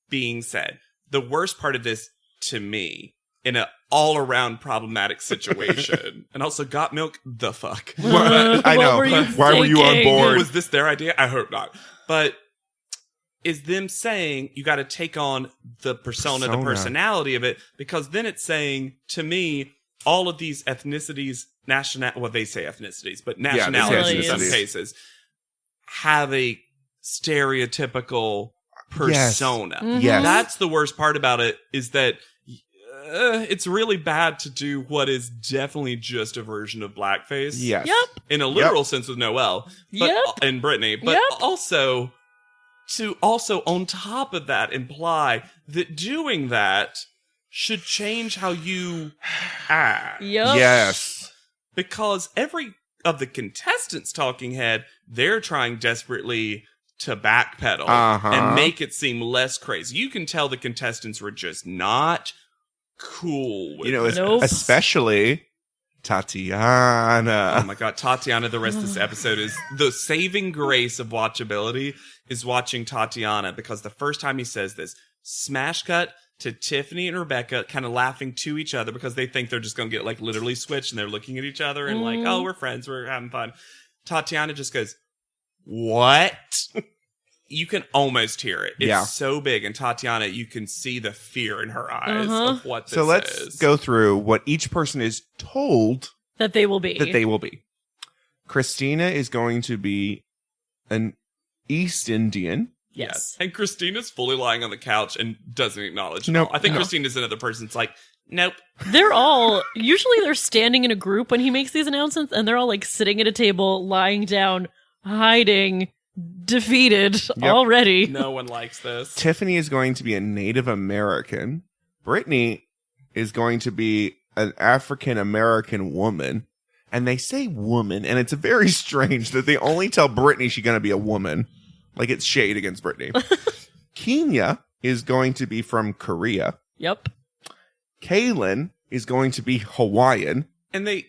being said, the worst part of this to me, in an all-around problematic situation, and also got milk the fuck. I know. What were you Why were you on thinking? board? Was this their idea? I hope not. But is them saying you got to take on the persona, the personality of it, because then it's saying, to me, all of these ethnicities, well, they say ethnicities, but nationalities in some ethnicities. cases, have a stereotypical persona. Mhm. Yes. That's the worst part about it, is that it's really bad to do what is definitely just a version of blackface. Yes. Yep. In a literal sense with Noelle. But, Yep. and Brittany. But Yep. also, to also on top of that imply that doing that should change how you act. Yep. Yes. Because every of the contestants talking head, they're trying desperately to backpedal and make it seem less crazy. You can tell the contestants were just not cool with it. Nope. Especially Tatiana. Oh my God, Tatiana, the rest of this episode is the saving grace of watchability is watching Tatiana, because the first time he says this, smash cut to Tiffany and Rebecca kind of laughing to each other because they think they're just going to get like literally switched, and they're looking at each other and like, oh, we're friends, we're having fun. Tatiana just goes, what? You can almost hear it. It's so big. And Tatiana, you can see the fear in her eyes of what this is. So let's go through what each person is told that they will be. Christina is going to be an East Indian. Yes. And Christina's fully lying on the couch and doesn't acknowledge it. Nope. I think Christina's another person. It's like, nope. Usually they're standing in a group when he makes these announcements, and they're all like sitting at a table, lying down, hiding, defeated already. No one likes this. Tiffany is going to be a Native American. Brittany is going to be an African American woman. And they say woman, and it's very strange that they only tell Brittany she's going to be a woman. Like, it's shade against Brittany. Kenya is going to be from Korea. Yep. Kaylin is going to be Hawaiian. And they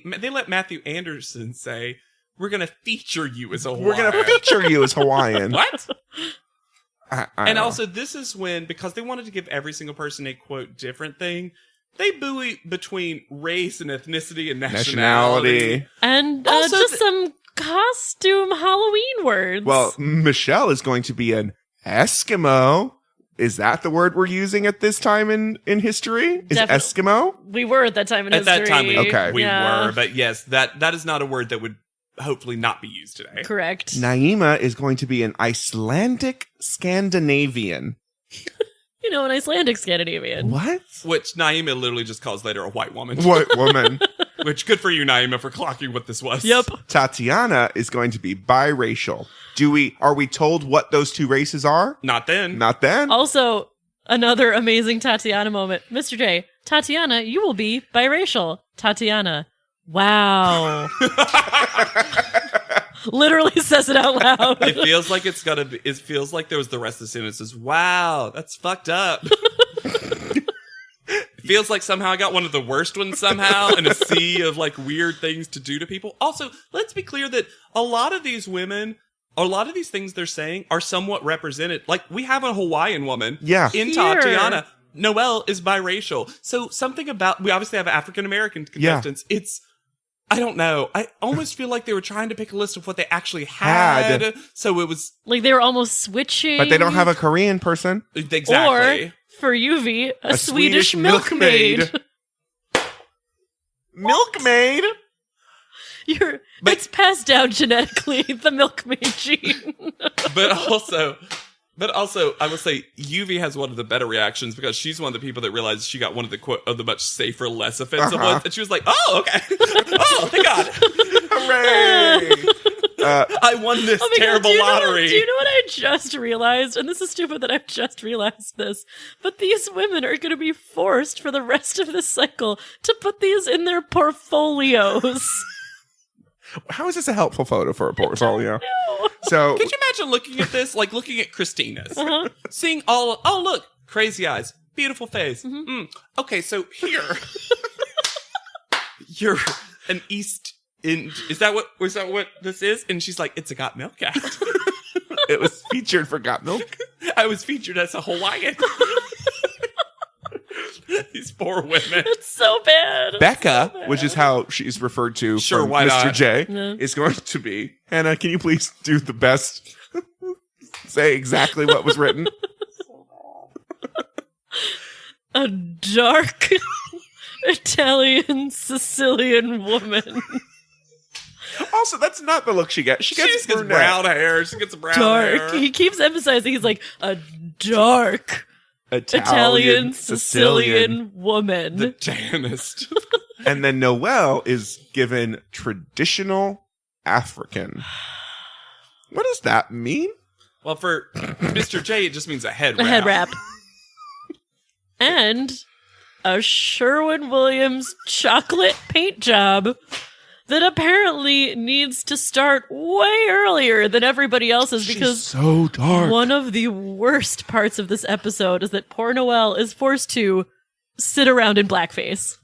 let Matthew Anderson say, we're going to feature you as a Hawaiian. We're going to feature you as Hawaiian. What? I and know. also, this is when, because they wanted to give every single person a, quote, different thing, they buoy between race and ethnicity and nationality. And Also just some costume Halloween words. Well, Michelle is going to be an Eskimo. Is that the word we're using at this time in history? Is Eskimo? We were at that time in history. At that time, we Yeah. were. But yes, that is not a word that would hopefully not be used today. Correct. Naima is going to be an Icelandic Scandinavian. An Icelandic Scandinavian. What? Which Naima literally just calls later a white woman. White woman. Which, good for you, Naima, for clocking what this was. Yep. Tatiana is going to be biracial. Are we told what those two races are? Not then. Not then? Also, another amazing Tatiana moment. Mr. J, Tatiana, you will be biracial. Tatiana, wow. Literally says it out loud. It feels like it's gotta be. It feels like there was the rest of the sentences. Wow, that's fucked up. It feels like somehow I got one of the worst ones somehow in a sea of like weird things to do to people. Also, let's be clear that a lot of these women, a lot of these things they're saying are somewhat represented. Like, we have a Hawaiian woman in Tatiana. Noelle is biracial. So something about, we obviously have African American contestants. It's, I don't know. I almost feel like they were trying to pick a list of what they actually had. So it was like they were almost switching. But they don't have a Korean person. Exactly. Or, for Yuvi, a Swedish milkmaid. Milkmaid? It's passed down genetically, the milkmaid gene. But also, I would say Yuvi has one of the better reactions because she's one of the people that realized she got one of the quote of the much safer, less offensive ones, and she was like, "Oh, okay, oh, thank God, hooray!" I won this terrible lottery." Do you know what I just realized? And this is stupid that I've just realized this, but these women are going to be forced for the rest of this cycle to put these in their portfolios. How is this a helpful photo for a portfolio? So, could you imagine looking at this, like looking at Christina's, seeing oh look, crazy eyes, beautiful face. Okay, so here, you're an East. Is that what this is? And she's like, it's a Got Milk act. It was featured for Got Milk. I was featured as a Hawaiian. These poor women. It's so bad. Becca, which is how she's referred to from why Mr. not? J, is going to be, Hannah, can you please do the best? Say exactly what was written. A dark Italian Sicilian woman. Also, that's not the look she gets. She gets brown hair. She gets brown hair. He keeps emphasizing he's like a dark Italian Sicilian woman. The tanist. And then Noelle is given traditional African. What does that mean? Well, for Mr. J, it just means a head wrap. A head wrap. And a Sherwin-Williams chocolate paint job that apparently needs to start way earlier than everybody else's because she's so dark. One of the worst parts of this episode is that poor Noelle is forced to sit around in blackface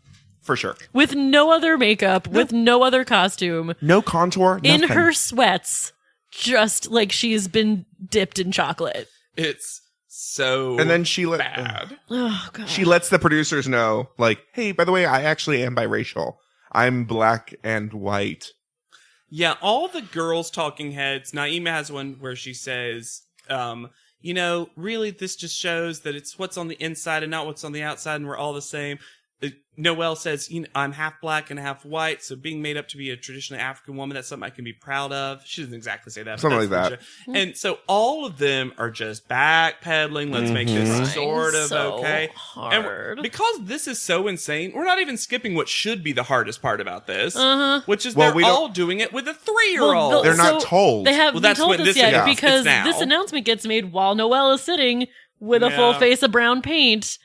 For sure. With no other makeup, with no other costume. No contour, in nothing. her sweats, just like she's been dipped in chocolate. It's so and then bad. Oh, God. She lets the producers know, like, hey, by the way, I actually am biracial. I'm black and white. Yeah, all the girls' talking heads. Naima has one where she says, really, this just shows that it's what's on the inside and not what's on the outside, and we're all the same. Noelle says, I'm half black and half white, so being made up to be a traditionally African woman, that's something I can be proud of. She doesn't exactly say that. Something like that. And so all of them are just backpedaling. Let's make this sort of so okay. hard. And because this is so insane, we're not even skipping what should be the hardest part about this, which is Well, they're all doing it with a 3-year-old. Well, They're not told. They haven't that's told when us this yet announced. because It's now. this announcement gets made while Noelle is sitting with a full face of brown paint.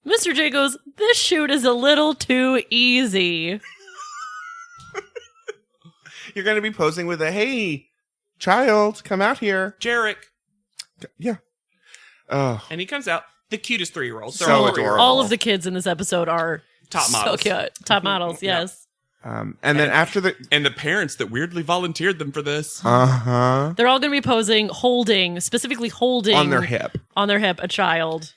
Mr. J goes, this shoot is a little too easy. You're going to be posing with a, hey, child, come out here. Jarek. Yeah. Oh. And he comes out, the cutest 3-year-old. So adorable. All of the kids in this episode are Top models. So cute. Top models, yes. And then after the... And the parents that weirdly volunteered them for this. Uh-huh. They're all going to be posing, specifically holding... On their hip, a child.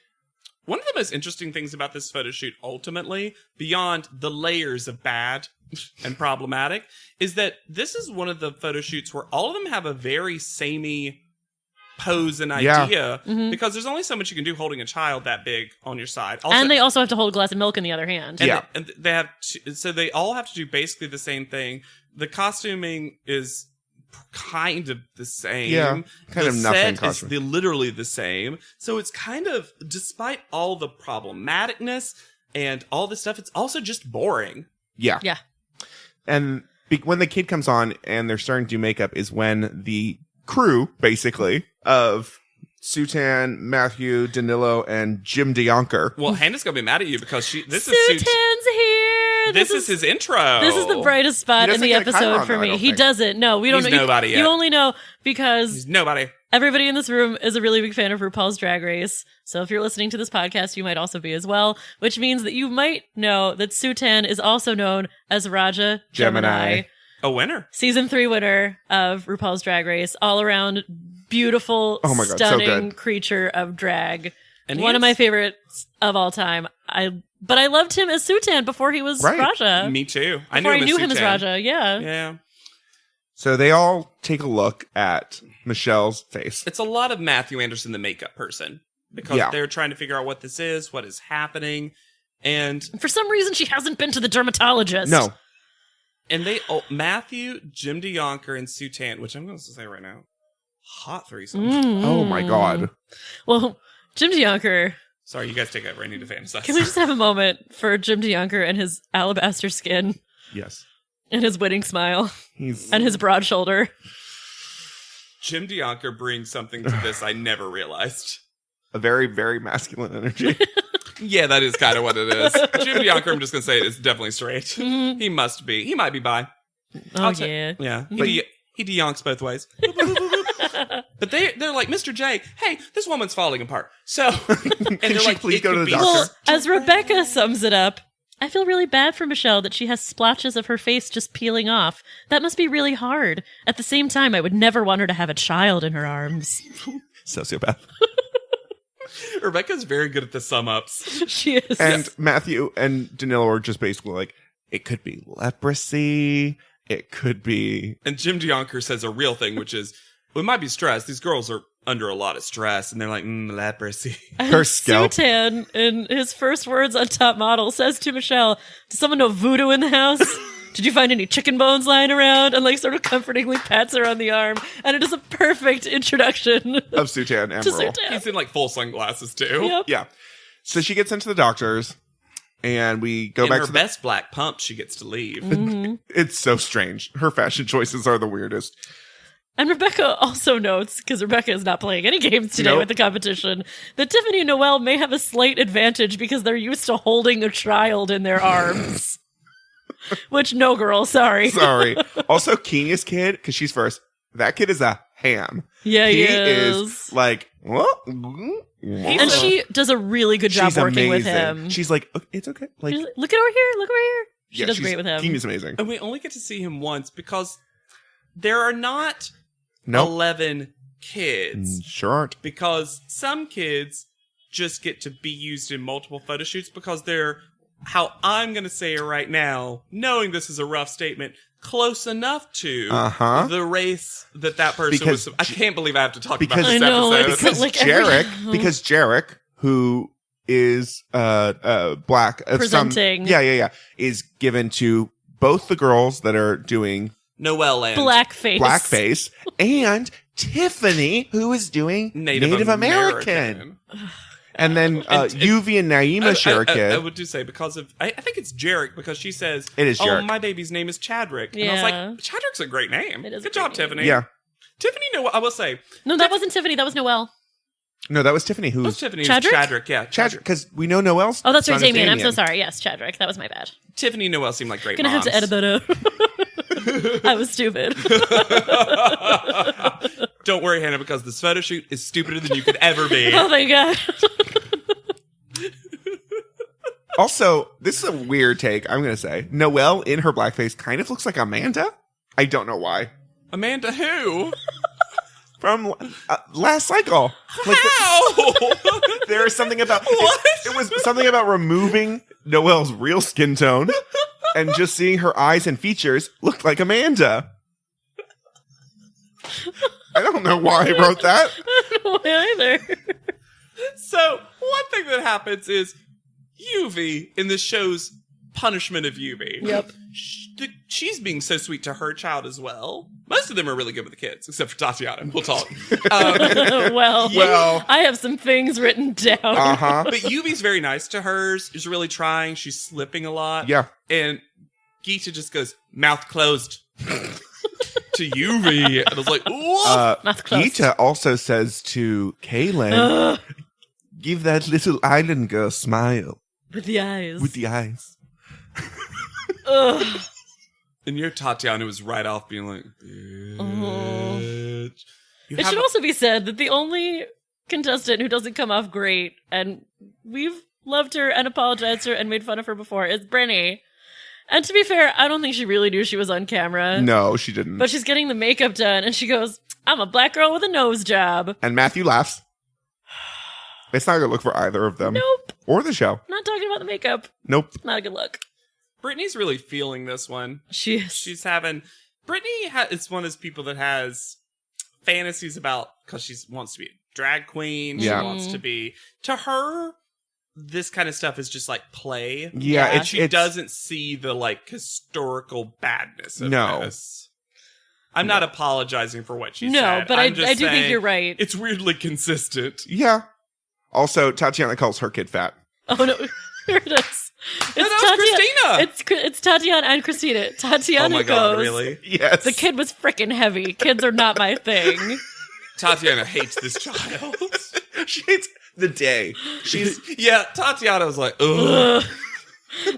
One of the most interesting things about this photo shoot, ultimately, beyond the layers of bad and problematic, is that this is one of the photo shoots where all of them have a very samey pose and idea, because there's only so much you can do holding a child that big on your side. Also, And they also have to hold a glass of milk in the other hand. and they have so they all have to do basically the same thing. The costuming is kind of the same. Yeah, kind the of nothing set is costume. literally the same. So it's kind of, despite all the problematicness and all this stuff, it's also just boring. Yeah. Yeah. And when the kid comes on and they're starting to do makeup is when the crew, basically, of Sutan, Matthew, Danilo, and Jim DeYonker. Well, Hannah's gonna be mad at you because this Sutan's here. This is his intro. This is the brightest spot in the doesn't get a episode chyron, for though, I me. don't He think. doesn't. No, we don't He's know. nobody yet. You only know because He's nobody. everybody in this room is a really big fan of RuPaul's Drag Race. So if you're listening to this podcast, you might also be as well, which means that you might know that Sutan is also known as Raja Gemini. A winner. Season 3 winner of RuPaul's Drag Race. All around beautiful, Oh my God, so stunning good. creature of drag. And One of he's- my favorites of all time. But I loved him as Sutan before he was Right. Raja. Me too. Before I knew him as Sutan. Raja, yeah. Yeah. So they all take a look at Michelle's face. It's a lot of Matthew Anderson, the makeup person, because Yeah. they're trying to figure out what this is, what is happening, and For some reason, she hasn't been to the dermatologist. No. Matthew, Jim DeYonker, and Sutan, which I'm going to say right now, hot threesome. Oh my God. Well, Jim DeYonker. Sorry, you guys take over. I need to fantasize. Can we just have a moment for Jim DeYonker and his alabaster skin Yes. and his winning smile He's and his broad shoulder? Jim DeYonker brings something to this I never realized. a very, very masculine energy. Yeah, that is kind of what it is. Jim DeYonker, I'm just going to say it, is definitely straight. He must be. He might be bi. Oh, yeah. Yeah. He de-yonks both ways. But they're like, Mr. J, hey, this woman's falling apart. So, and they're she like, please it go to could the be doctor? Well, as Rebecca sums it up, I feel really bad for Michelle that she has splotches of her face just peeling off. That must be really hard. At the same time, I would never want her to have a child in her arms. Sociopath. Rebecca's very good at the sum ups. She is. And Matthew and Danilo are just basically like, it could be leprosy. It could be. And Jim DeYonker says a real thing, which is, well, it might be stress. These girls are under a lot of stress, and they're like, leprosy. Her scalp. Sutan, in his first words on Top Model, says to Michelle, does someone know voodoo in the house? Did you find any chicken bones lying around? And like sort of comfortingly pats her on the arm. And it is a perfect introduction Of Sutan and to Merle. Sutan. He's in like full sunglasses too. Yep. Yeah. So she gets into the doctor's, and we go In back her to best black pump, she gets to leave. It's so strange. Her fashion choices are the weirdest. And Rebecca also notes, because Rebecca is not playing any games today Nope. with the competition, that Tiffany and Noelle may have a slight advantage because they're used to holding a child in their arms. Which, no girl, sorry. Sorry. Also, Kenya's kid, because she's first, that kid is a ham. Yeah, he is is. like, And she does a really good job She's working with amazing. him. She's like, it's okay. Like, She's like, look at over here. Look over here. She does great with him. He's amazing. And we only get to see him once because there are not Nope. 11 kids. Sure aren't. Because some kids just get to be used in multiple photo shoots because they're, how I'm going to say it right now, knowing this is a rough statement, close enough to the race that person was. I can't believe I have to talk about this episode. Because Jarek, who is black, presenting, is given to both the girls that are doing Noelle and blackface, and Tiffany, who is doing Native American. And then Yuvi and Naima share a kid. I would do say because of I think it's Jarek because she says it is Jarek. Oh, my baby's name is Chadrick. And I was like, Chadrick's a great name. It is Good job, Tiffany. Yeah. Tiffany, I will say. No, that wasn't Tiffany. That was Noelle. No, that was Tiffany. Who was Tiffany? Chadrick? Yeah, Chadrick. Because we know Noelle's. Oh, that's right, son is Damien. I'm so sorry. Yes, Chadrick. That was my bad. Tiffany and Noelle seem like great Gonna moms. have to edit that out. I was stupid. Don't worry, Hannah, because this photo shoot is stupider than you could ever be. Oh my god. Also, this is a weird take, I'm going to say. Noelle in her blackface kind of looks like Amanda. I don't know why. Amanda who? From last cycle. How? There is something about... It was something about removing Noelle's real skin tone and just seeing her eyes and features looked like Amanda. I don't know why I wrote that. I don't know why either. So, one thing that happens is Yuvi in the show's punishment of Yuvi. Yep. She's being so sweet to her child as well. Most of them are really good with the kids, except for Tatiana. We'll talk. Well, I have some things written down. But Yuvi's very nice to hers. She's really trying. She's slipping a lot. Yeah. And Geeta just goes, mouth closed. To Yuvi. And I was like, what? Geeta also says to Kaylin, give that little island girl a smile. With the eyes. With the eyes. And your Tatiana was right off being like, bitch. It should also be said that the only contestant who doesn't come off great, and we've loved her and apologized to her and made fun of her before, is Brittany. And to be fair, I don't think she really knew she was on camera. No, she didn't. But she's getting the makeup done, and she goes, I'm a black girl with a nose job. And Matthew laughs. It's not a good look for either of them. Nope. Or the show. Not talking about the makeup. Nope. Not a good look. Brittany's really feeling this one. She is. She's having... Brittany is one of those people that has fantasies about... Because she wants to be a drag queen. Yeah. She wants to be... To her... This kind of stuff is just like play. Yeah, she doesn't see the like historical badness of No. this. I'm not apologizing for what she said. No, but I do saying think you're right. It's weirdly consistent. Yeah. Also, Tatiana calls her kid fat. Oh no, here it is. It's Christina. It's Tatiana and Christina. Tatiana Oh my god, goes, really? Yes. The kid was freaking heavy. Kids are not my thing. Tatiana hates this child. She hates the day. Yeah, Tatiana was like, ugh.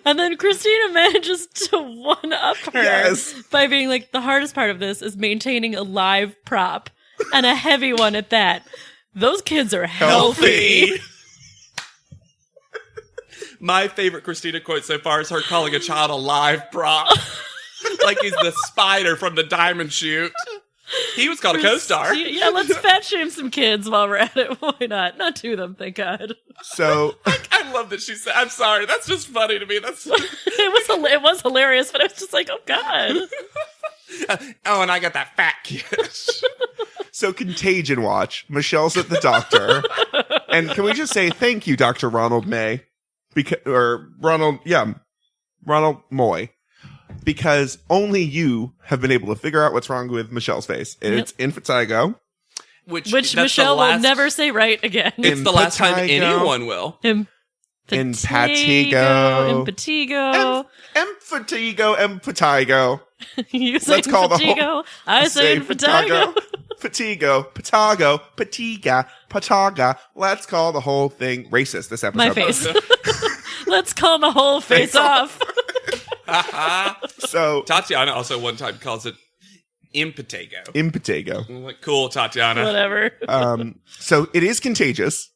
And then Christina manages to one-up her Yes. by being like, the hardest part of this is maintaining a live prop, and a heavy one at that. Those kids are healthy. My favorite Christina quote so far is her calling a child a live prop. Like he's the spider from the diamond shoot. He was called a co-star. Yeah, let's fat shame some kids while we're at it. Why not? Not two of them, thank God. So I love that she said, I'm sorry, that's just funny to me. That's it was hilarious, but I was just like, oh God. Oh, and I got that fat kid. So Contagion watch. Michelle's at the doctor. And can we just say thank you, Dr. Ronald May? Ronald Moy. Because only you have been able to figure out what's wrong with Michelle's face. It's impetigo. Which Michelle will never say right again. It's the last time anyone will. Impetigo. Empatigo. You say Let's call the whole... Impetigo. I say Impetigo. Patiga. Pataga. Let's call the whole thing racist this episode. My face. Let's call my whole face off. So Tatiana also one time calls it Impetigo. Impetigo. Like, cool, Tatiana. Whatever. So it is contagious.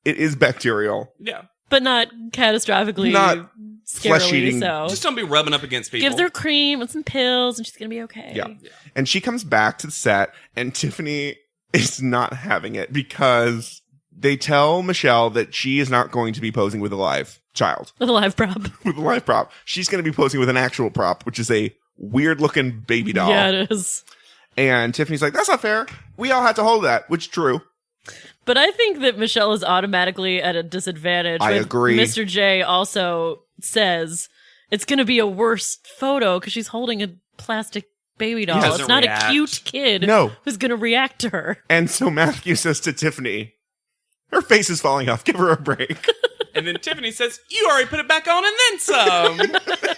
It is bacterial. Yeah. But not catastrophically Not scarily flesh-eating. so. Just don't be rubbing up against people. Gives her cream and some pills, and she's going to be okay. Yeah. And she comes back to the set, and Tiffany is not having it because they tell Michelle that she is not going to be posing with a live child. With a live prop. With a live prop. She's going to be posing with an actual prop, which is a weird-looking baby doll. Yeah, it is. And Tiffany's like, that's not fair. We all had to hold that, which is true. But I think that Michelle is automatically at a disadvantage. I agree. Mr. J also says it's going to be a worse photo because she's holding a plastic baby doll. Doesn't It's not react. a cute kid No. who's going to react to her. And so Matthew says to Tiffany, her face is falling off. Give her a break. And then Tiffany says, you already put it back on and then some.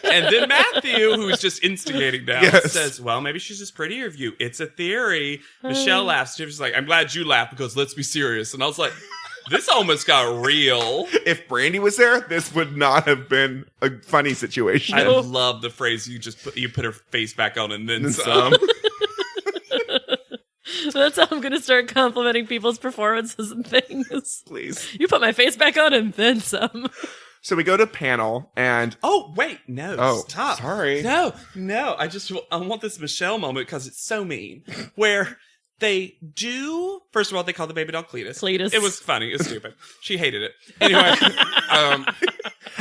And then Matthew, who's just instigating now, Yes. says, well, maybe she's just prettier of you. It's a theory. Michelle laughs. Tiffany's like, I'm glad you laughed because let's be serious. And I was like, this almost got real. If Brandy was there, this would not have been a funny situation. I love the phrase you put her face back on and then And some. So that's how I'm going to start complimenting people's performances and things. Please. You put my face back on and then some. So we go to panel and Oh, wait, no, Oh, stop. sorry. No, I want this Michelle moment because it's so mean. Where they do, first of all, they call the baby doll Cletus. Cletus. It was funny. It was stupid. She hated it. Anyway,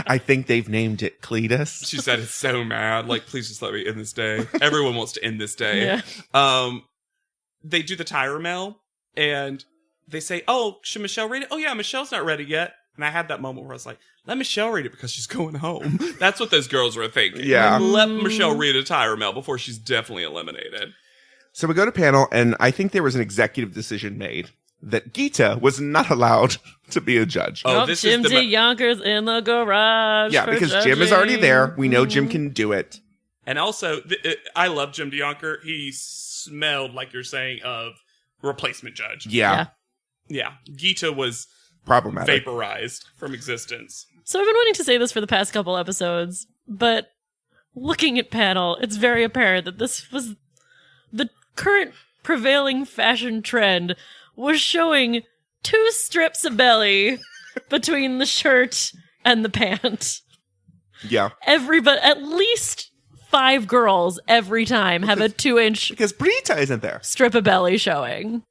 I think they've named it Cletus. she said it's so mad. Like, please just let me end this day. Everyone wants to end this day. Yeah. They do the tire mail and they say, oh, should Michelle read it? Oh, yeah, Michelle's not ready yet. And I had that moment where I was like, let Michelle read it because she's going home. That's what those girls were thinking. Yeah. Let Michelle read a tire mail before she's definitely eliminated. So we go to panel, and I think there was an executive decision made that Geeta was not allowed to be a judge. Oh, Nope, this Jim is the... D. Yonkers in the garage. Yeah, for because Jim is already judging. there. We know Jim can do it. And also, I love Jim DeYonker. He smelled, like you're saying, of replacement judge. Yeah. Yeah. Geeta was Problematic. vaporized from existence. So I've been wanting to say this for the past couple episodes, but looking at panel, it's very apparent that this was the current prevailing fashion trend was showing 2 strips of belly between the shirt and the pant. Yeah. Everybody, at least 5 girls every time have a 2-inch Because Brita isn't there. strip of belly showing.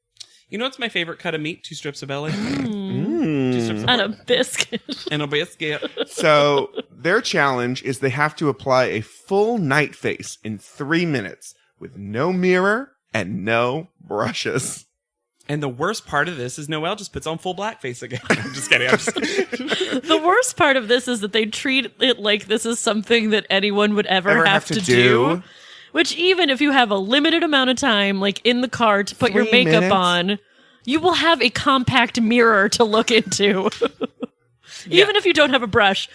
You know what's my favorite cut of meat? 2 strips of belly. Mm. 2 strips of And a pork. biscuit. And a biscuit. So their challenge is they have to apply a full night face in 3 minutes with no mirror and no brushes. And the worst part of this is Noelle just puts on full blackface again. I'm just kidding. The worst part of this is that they treat it like this is something that anyone would ever have to do. Which even if you have a limited amount of time, like in the car to put your 3 makeup minutes? on, you will have a compact mirror to look into. Even if you don't have a brush.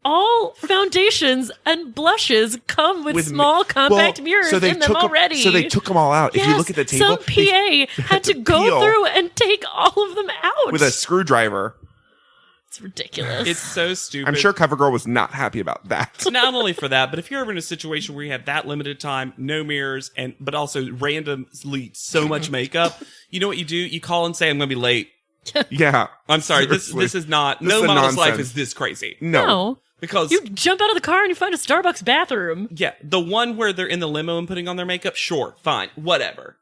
All foundations and blushes come with small compact mirrors in them already. So they took them all out. If you look at the table, some PA had to go peel through and take all of them out. with a screwdriver. It's ridiculous. It's so stupid. I'm sure CoverGirl was not happy about that. Not only for that, but if you're ever in a situation where you have that limited time, no mirrors, but also randomly so much makeup, you know what you do? You call and say, I'm going to be late. Yeah. I'm sorry. Seriously. This is not. This No is model's life nonsense. is this crazy. no. Because You jump out of the car and you find a Starbucks bathroom. yeah, the one where they're in the limo and putting on their makeup, sure, fine, whatever.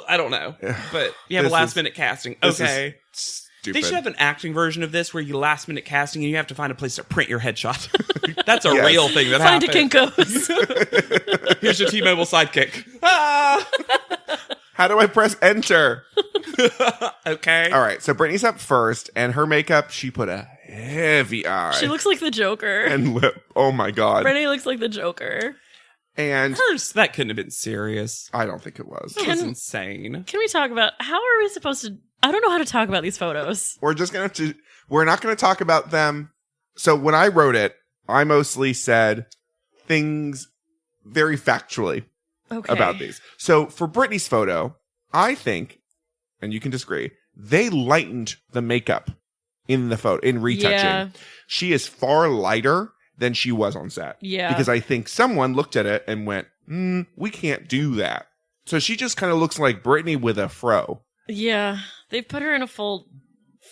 I don't know, but you have a This last is- minute casting. this is Okay, Stupid. they should have an acting version of this where you last minute casting and you have to find a place to print your headshot. That's a Yes. real thing that Find a happens. Kinko's. Here's your T-Mobile sidekick. Ah! How do I press enter? Okay. All right. So Brittany's up first, and her makeup, she put a heavy eye She looks like the Joker. and lip. Oh my God. Brittany looks like the Joker. And Hers, that couldn't have been serious. I don't think it was. That was insane. Can we talk about how are we supposed to? I don't know how to talk about these photos. We're just going to, we're not going to talk about them. So when I wrote it, I mostly said things very factually Okay. about these. So for Brittany's photo, I think, and you can disagree, they lightened the makeup in the photo, in retouching. Yeah. She is far lighter than she was on set. Yeah. Because I think someone looked at it and went, we can't do that. So she just kind of looks like Britney with a fro. Yeah, they put her in a full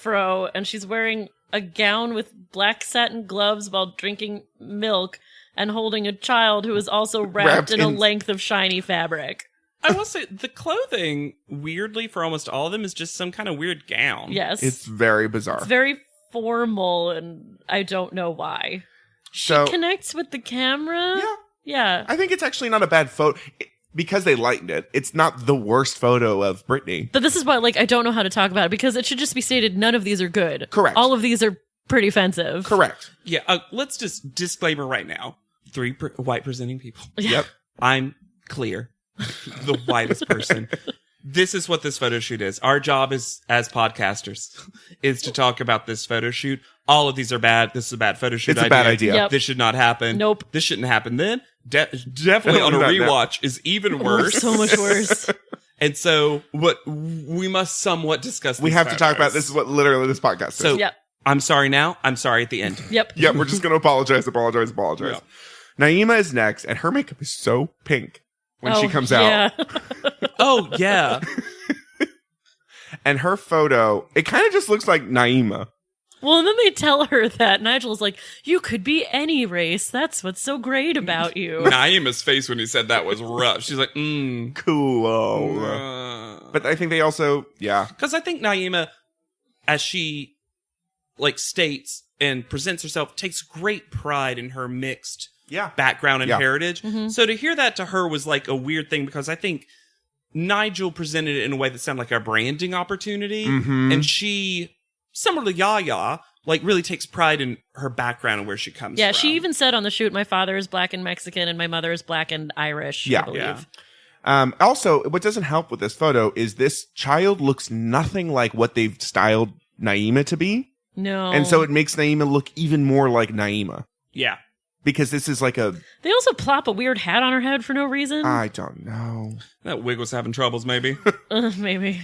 fro, and she's wearing a gown with black satin gloves while drinking milk and holding a child who is also wrapped in a length of shiny fabric. I will say, the clothing, weirdly, for almost all of them, is just some kind of weird gown. Yes. It's very bizarre. It's very formal, and I don't know why. She connects with the camera? Yeah. I think it's actually not a bad photo. Because they lightened it, it's not the worst photo of Britney. But this is why, I don't know how to talk about it, because it should just be stated none of these are good. Correct. All of these are pretty offensive. Correct. Yeah, let's just disclaimer right now. 3 white presenting people. Yep. I'm clear. The whitest person. This is what this photo shoot is. Our job is, as podcasters, is to talk about this photo shoot. All of these are bad. This is a bad photo shoot It's a bad idea. Yep. This should not happen. Nope. This shouldn't happen then. Definitely on a rewatch is even worse. So much worse. And so what we must somewhat discuss. We have to talk about this is what literally this podcast is. So Yep. I'm sorry now. I'm sorry at the end. Yep. Yeah, we're just going to apologize. Yeah. Naima is next, and her makeup is so pink when she comes out. Yeah. Oh, yeah. And her photo, it kind of just looks like Naima. Well, and then they tell her that Nigel's like, you could be any race. That's what's so great about you. Naima's face when he said that was rough. She's like, Cool. But I think they also, Because I think Naima, as she states and presents herself, takes great pride in her mixed background and heritage. Mm-hmm. So to hear that to her was like a weird thing, because I think Nigel presented it in a way that sounded like a branding opportunity. Mm-hmm. And she, similar to Yaya, really takes pride in her background and where she comes from. Yeah, she even said on the shoot, my father is black and Mexican and my mother is black and Irish, I believe. Yeah. Also, what doesn't help with this photo is this child looks nothing like what they've styled Naima to be. No. And so it makes Naima look even more like Naima. Yeah. Because this is like a... They also plop a weird hat on her head for no reason. I don't know. That wig was having troubles, maybe. Maybe.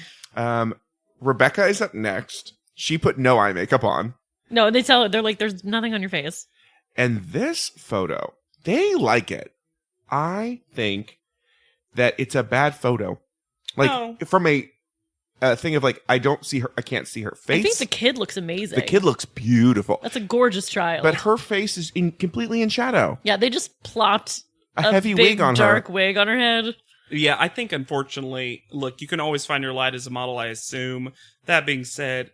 Rebecca is up next. She put no eye makeup on. No, they tell her, they're like, there's nothing on your face. And this photo, they like it. I think that it's a bad photo. From a thing of I don't see her, I can't see her face. I think the kid looks amazing. The kid looks beautiful. That's a gorgeous child. But her face is completely in shadow. Yeah, they just plopped a heavy big, wig on dark her. wig on her head. Yeah, I think, unfortunately, look, you can always find your light as a model, I assume. That being said,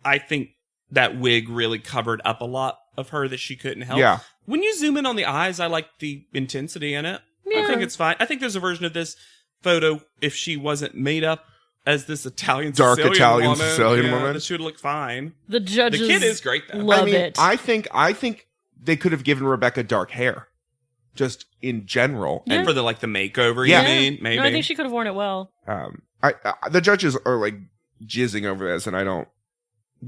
I think that wig really covered up a lot of her that she couldn't help. Yeah. When you zoom in on the eyes, I like the intensity in it. Yeah. I think it's fine. I think there's a version of this photo, if she wasn't made up as this Italian Dark Sicilian Italian woman, Sicilian woman. She would look fine. The judges The kid is great, though. love I mean, it. I think they could have given Rebecca dark hair. Just in general. Yeah. And for the makeover, Yeah. you mean? Maybe. No, I think she could have worn it well. The judges are jizzing over this, and I don't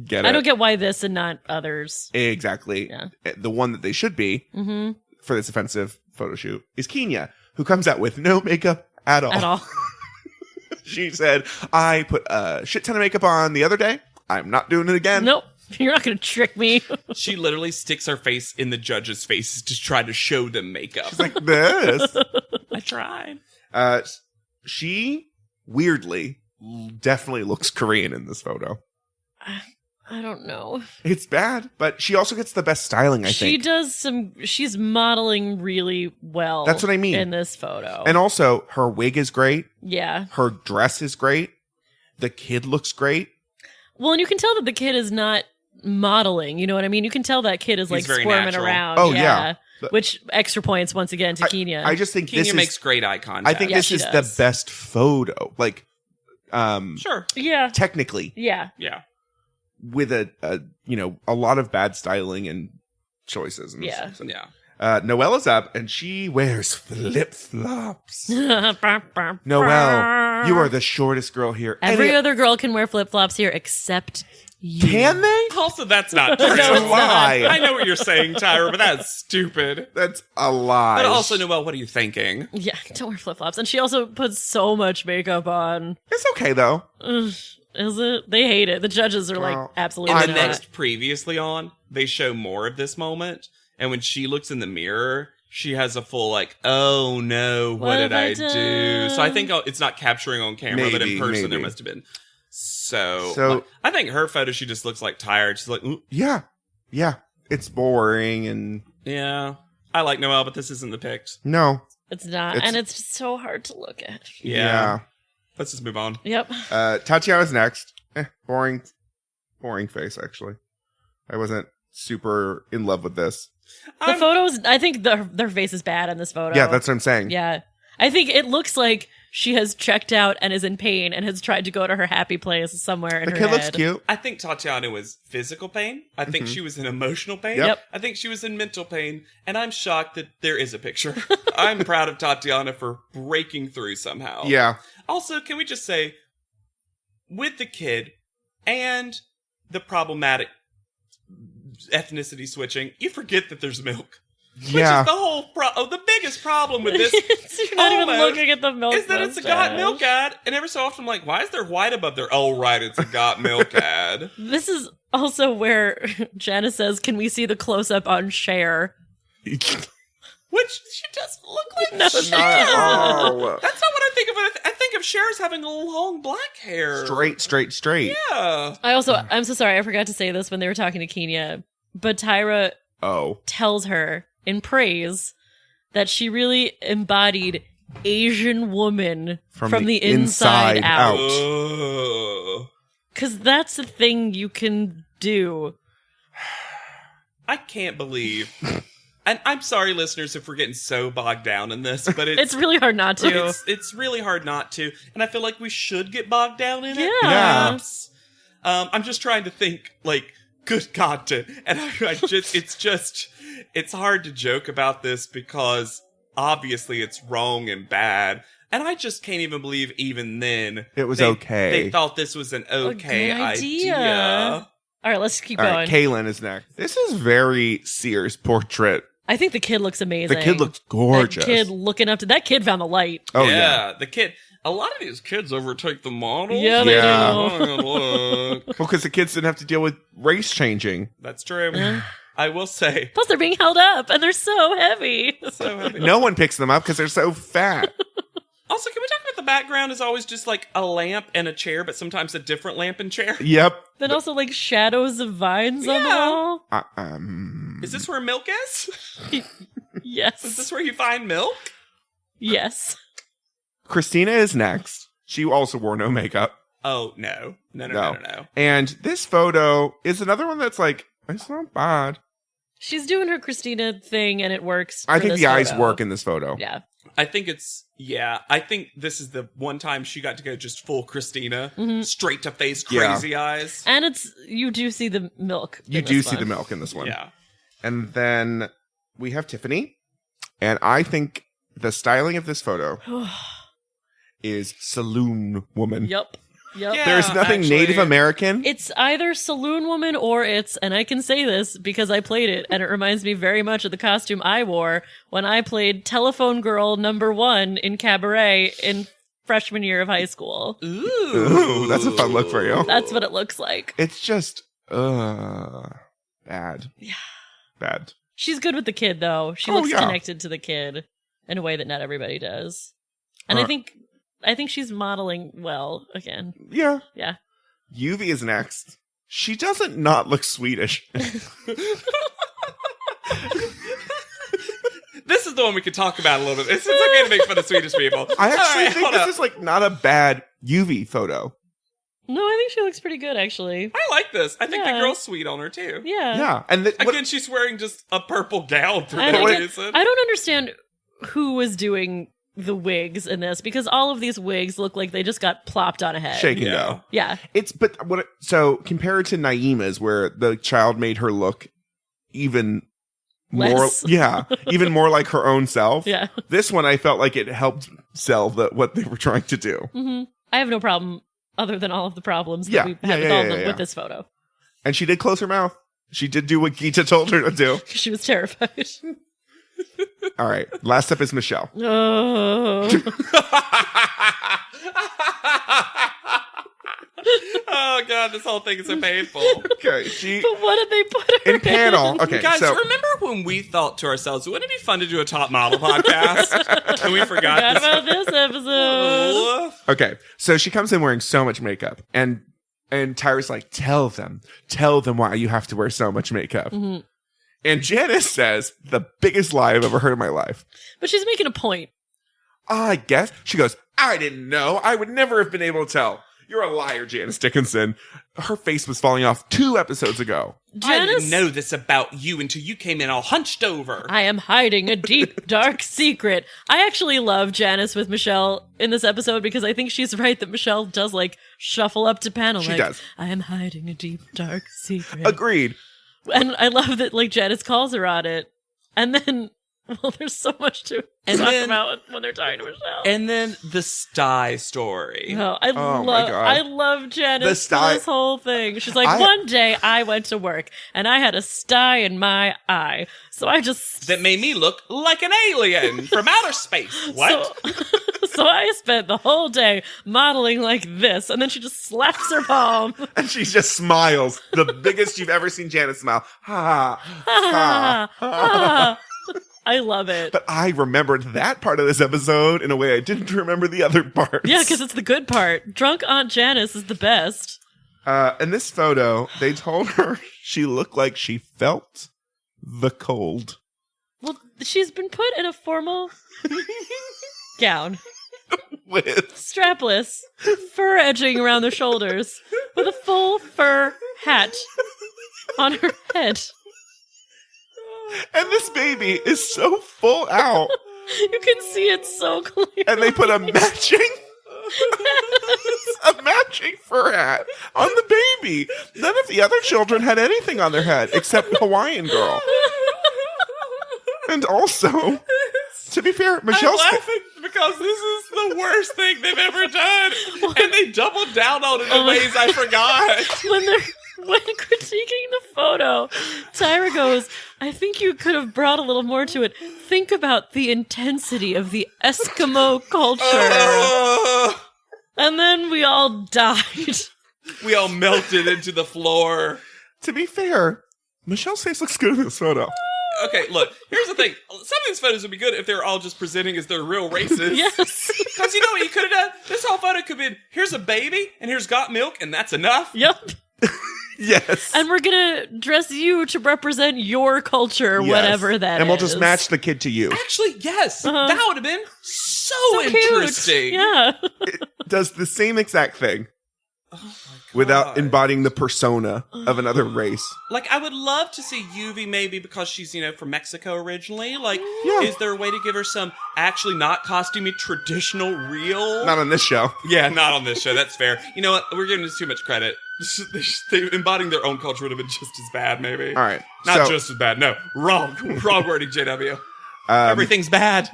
get it. I don't get why this and not others. Exactly. Yeah. The one that they should be Mm-hmm. for this offensive photo shoot is Kenya, who comes out with no makeup at all. At all. She said, I put a shit ton of makeup on the other day. I'm not doing it again. Nope. You're not going to trick me. She literally sticks her face in the judges' faces to try to show them makeup. She's like this. I tried. She weirdly definitely looks Korean in this photo. I don't know. It's bad, but she also gets the best styling, I She think. does she's modeling really well. That's what I mean. In this photo. And also, her wig is great. Yeah. Her dress is great. The kid looks great. Well, and you can tell that the kid is not modeling. You know what I mean? You can tell that kid is He's very squirming natural. around. Oh, yeah. Which extra points once again to Kenya. I just think Kenya this makes is... great eye contact. I think Yeah, this she is does. the best photo. Sure. Yeah. Technically. Yeah. Yeah. With a lot of bad styling and choices. And Yeah. stuff. Yeah. Noelle's up, and she wears flip-flops. Noelle, you are the shortest girl here. Every Any- other girl can wear flip flops here except you. Can they? Also, that's not true. That's a lie. I know what you're saying, Tyra, but that's stupid. That's a lie. But also, Noelle, what are you thinking? Yeah, don't wear flip flops. And she also puts so much makeup on. It's okay, though. Is it? They hate it. The judges are Well, absolutely In not. the next previously on, they show more of this moment. And when she looks in the mirror, she has a full like, oh no, what did I do? So I think it's not capturing on camera, but in person there must have been. So like, I think her photo, she just looks like tired. She's like, ooh. Yeah. It's boring and Yeah. I like Noelle, but this isn't the pics. no. It's not. And it's just so hard to look at. Yeah. Let's just move on. Yep. Tatiana's next. Boring face, actually. I wasn't super in love with this. The photos, I think their face is bad in this photo. Yeah, that's what I'm saying. Yeah. I think it looks like she has checked out and is in pain and has tried to go to her happy place somewhere in her head. The kid looks cute. I think Tatiana was physical pain. I think she was in emotional pain. Yep. I think she was in mental pain. And I'm shocked that there is a picture. I'm proud of Tatiana for breaking through somehow. Yeah. Also, can we just say, with the kid and the problematic ethnicity switching, you forget that there's milk. Yeah. Which is the whole the biggest problem with this. You're not even looking at the milk. Is that it's a got milk ad, and every so often I'm like, why is there white above there? Oh, right, it's a got milk ad. This is also where Janice says, "Can we see the close up on Cher?" Which she doesn't look like. No, she Cher. Oh. That's not what I think of. I think of Cher as having long black hair. Straight. Yeah. I'm so sorry. I forgot to say this when they were talking to Kenya, but Tyra tells her in praise that she really embodied Asian woman from the inside out. Because that's the thing you can do. I can't believe. And I'm sorry, listeners, if we're getting so bogged down in this, but it's really hard not to. It's really hard not to, and I feel like we should get bogged down in it. Yeah. Perhaps. I'm just trying to think, like, good God, and it's hard to joke about this because obviously it's wrong and bad, and I just can't even believe even then it was okay. They thought this was an okay idea. All right, let's keep All going. right, Kaylin is next. This is very Sears portrait. I think the kid looks amazing. The kid looks gorgeous. That kid looking up to that kid found the light. Oh yeah. The kid. A lot of these kids overtake the models. Yeah, they do. Well, because the kids didn't have to deal with race changing. That's true. I will say. Plus, they're being held up, and they're so heavy. No one picks them up because they're so fat. Also, can we talk about the background is always just like a lamp and a chair, but sometimes a different lamp and chair? Yep. Then also like shadows of vines on the wall. Is this where milk is? Yes. Is this where you find milk? Yes. Christina is next. She also wore no makeup. Oh, no. No. And this photo is another one that's like, it's not bad. She's doing her Christina thing and it works. I think the eyes work in this photo. Yeah. I think I think this is the one time she got to go just full Christina, straight to face, crazy eyes. And you do see the milk. You do see the milk in this one. Yeah. And then we have Tiffany. And I think the styling of this photo is saloon woman. Yep. Yeah, there's nothing Native American. It's either saloon woman or and I can say this because I played it, and it reminds me very much of the costume I wore when I played Telephone Girl #1 in Cabaret in freshman year of high school. Ooh, that's a fun look for you. That's what it looks like. It's just, bad. Yeah. Bad. She's good with the kid, though. She looks connected to the kid in a way that not everybody does. And I think she's modeling well again. Yeah. Yeah. Yuvi is next. She doesn't not look Swedish. This is the one we could talk about a little bit. It's okay to make fun of Swedish people. I actually think this is like not a bad Yuvi photo. No, I think she looks pretty good, actually. I like this. I think the girl's sweet on her, too. Yeah. Yeah. And again, she's wearing just a purple gown for no reason. I don't understand who was doing the wigs in this, because all of these wigs look like they just got plopped on a head. Shaken down. Yeah. So compared to Naima's, where the child made her look even less. even more like her own self. Yeah. This one, I felt like it helped sell what they were trying to do. Mm-hmm. I have no problem other than all of the problems that we've had with this photo. And she did close her mouth. She did do what Geeta told her to do. She was terrified. All right. Last up is Michelle. Oh. Oh, God, this whole thing is so painful. Okay. But what did they put her in panel? Okay. Guys, remember when we thought to ourselves, wouldn't it be fun to do a top model podcast? And we forgot about this episode. Okay, so she comes in wearing so much makeup, and Tyra's like, tell them why you have to wear so much makeup. Mm-hmm. And Janice says the biggest lie I've ever heard in my life. But she's making a point. I guess. She goes, I didn't know. I would never have been able to tell. You're a liar, Janice Dickinson. Her face was falling off 2 episodes ago. I didn't know this about you until you came in all hunched over. I am hiding a deep, dark secret. I actually love Janice with Michelle in this episode because I think she's right that Michelle does like shuffle up to panel. She like, does. I am hiding a deep, dark secret. Agreed. And I love that like Janice calls her on it. And then, well, there's so much to talk about when they're talking to Michelle. And then the sty story. Oh, my God. I love Janice for this whole thing. She's like, one day I went to work and I had a sty in my eye. So I just... That made me look like an alien from outer space. What? So I spent the whole day modeling like this. And then she just slaps her palm. And she just smiles. The biggest you've ever seen Janice smile. Ha, ha, ha. I love it. But I remembered that part of this episode in a way I didn't remember the other parts. Yeah, because it's the good part. Drunk Aunt Janice is the best. In this photo, they told her she looked like she felt the cold. Well, she's been put in a formal gown. With strapless, fur edging around the shoulders, with a full fur hat on her head. And this baby is so full out. You can see it so clearly. And they put a matching fur hat on the baby. None of the other children had anything on their head except Hawaiian Girl. And also, to be fair, Michelle's I'm laughing because this is the worst thing they've ever done. And they doubled down on it in ways I forgot. When critiquing the photo, Tyra goes, I think you could have brought a little more to it. Think about the intensity of the Eskimo culture. And then we all died. We all melted into the floor. To be fair, Michelle's face looks good in this photo. Okay, look, here's the thing. Some of these photos would be good if they were all just presenting as their real races. Yes. Because you know what you could have done? This whole photo could have been, here's a baby, and here's got milk, and that's enough. Yep. Yes. And we're going to dress you to represent your culture, whatever that is. And we'll just match the kid to you. Actually, yes. That would have been so interesting. Cute. Yeah. It does the same exact thing. Oh my God. Without embodying the persona of another race. Like, I would love to see Yuvi maybe because she's, from Mexico originally. Like, Is there a way to give her some actually not costumey, traditional, real? Not on this show. Yeah, not on this show. That's fair. You know what? We're giving this too much credit. They embodying their own culture would have been just as bad, maybe. All right. Not just as bad. No. Wrong wording, JW. Everything's bad.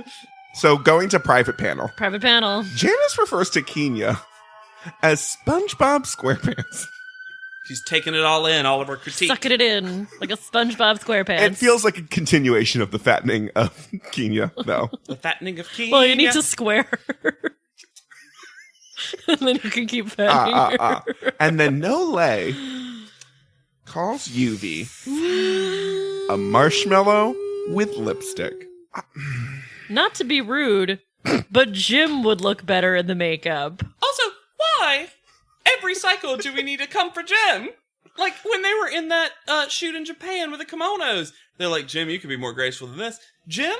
So going to private panel. Private panel. Janice refers to Kenya as SpongeBob SquarePants. She's taking it all in, all of her critiques. Sucking it in like a SpongeBob SquarePants. It feels like a continuation of the fattening of Kenya, though. The fattening of Kenya. Well, you need to square her. And then you can keep fattening her. And then Nole calls Yuvi a marshmallow with lipstick. Not to be rude, but Jim would look better in the makeup. Also, why every cycle do we need to come for Jim? Like, when they were in that shoot in Japan with the kimonos, they're like, Jim, you could be more graceful than this. Jim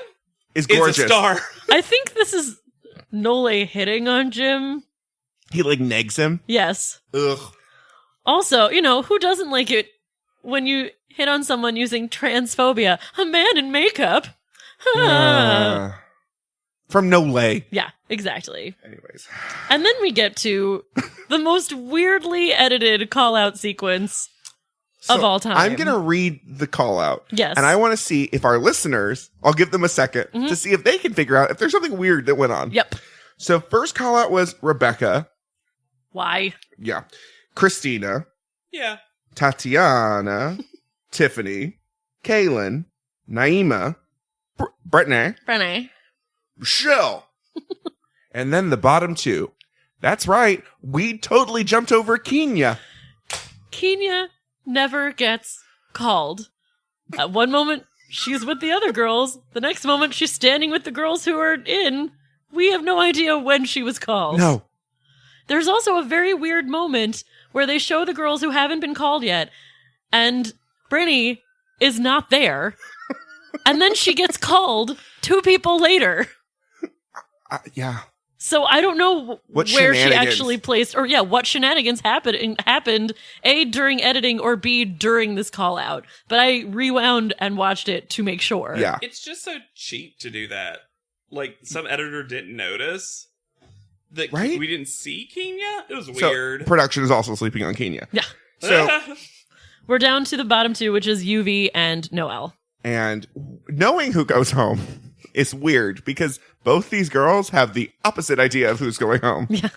is gorgeous. Is a star. I think this is Nole hitting on Jim. He, negs him? Yes. Ugh. Also, who doesn't like it when you hit on someone using transphobia? A man in makeup. From Nole. Yeah, exactly. Anyways. And then we get to the most weirdly edited call-out sequence of all time. I'm going to read the call-out. Yes. And I want to see if our listeners, I'll give them a second to see if they can figure out if there's something weird that went on. Yep. So first call-out was Rebecca. Why? Yeah. Christina. Yeah. Tatiana. Tiffany. Kaylin. Naima. Brittany. Michelle. And then the bottom two. That's right. We totally jumped over Kenya. Kenya never gets called. At one moment, she's with the other girls. The next moment, she's standing with the girls who are in. We have no idea when she was called. No. There's also a very weird moment where they show the girls who haven't been called yet, and Brittany is not there. And then she gets called 2 people later. Yeah. So I don't know What where she shenanigans? actually placed, or what shenanigans happened, A, during editing, or B, during this call out. But I rewound and watched it to make sure. Yeah. It's just so cheap to do that. Like, some editor didn't notice that Right? we didn't see Kenya. It was So, weird. production is also sleeping on Kenya. Yeah. So, We're down to the bottom 2, which is UV and Noelle. and knowing who goes home is weird because both these girls have the opposite idea of who's going home. Yeah.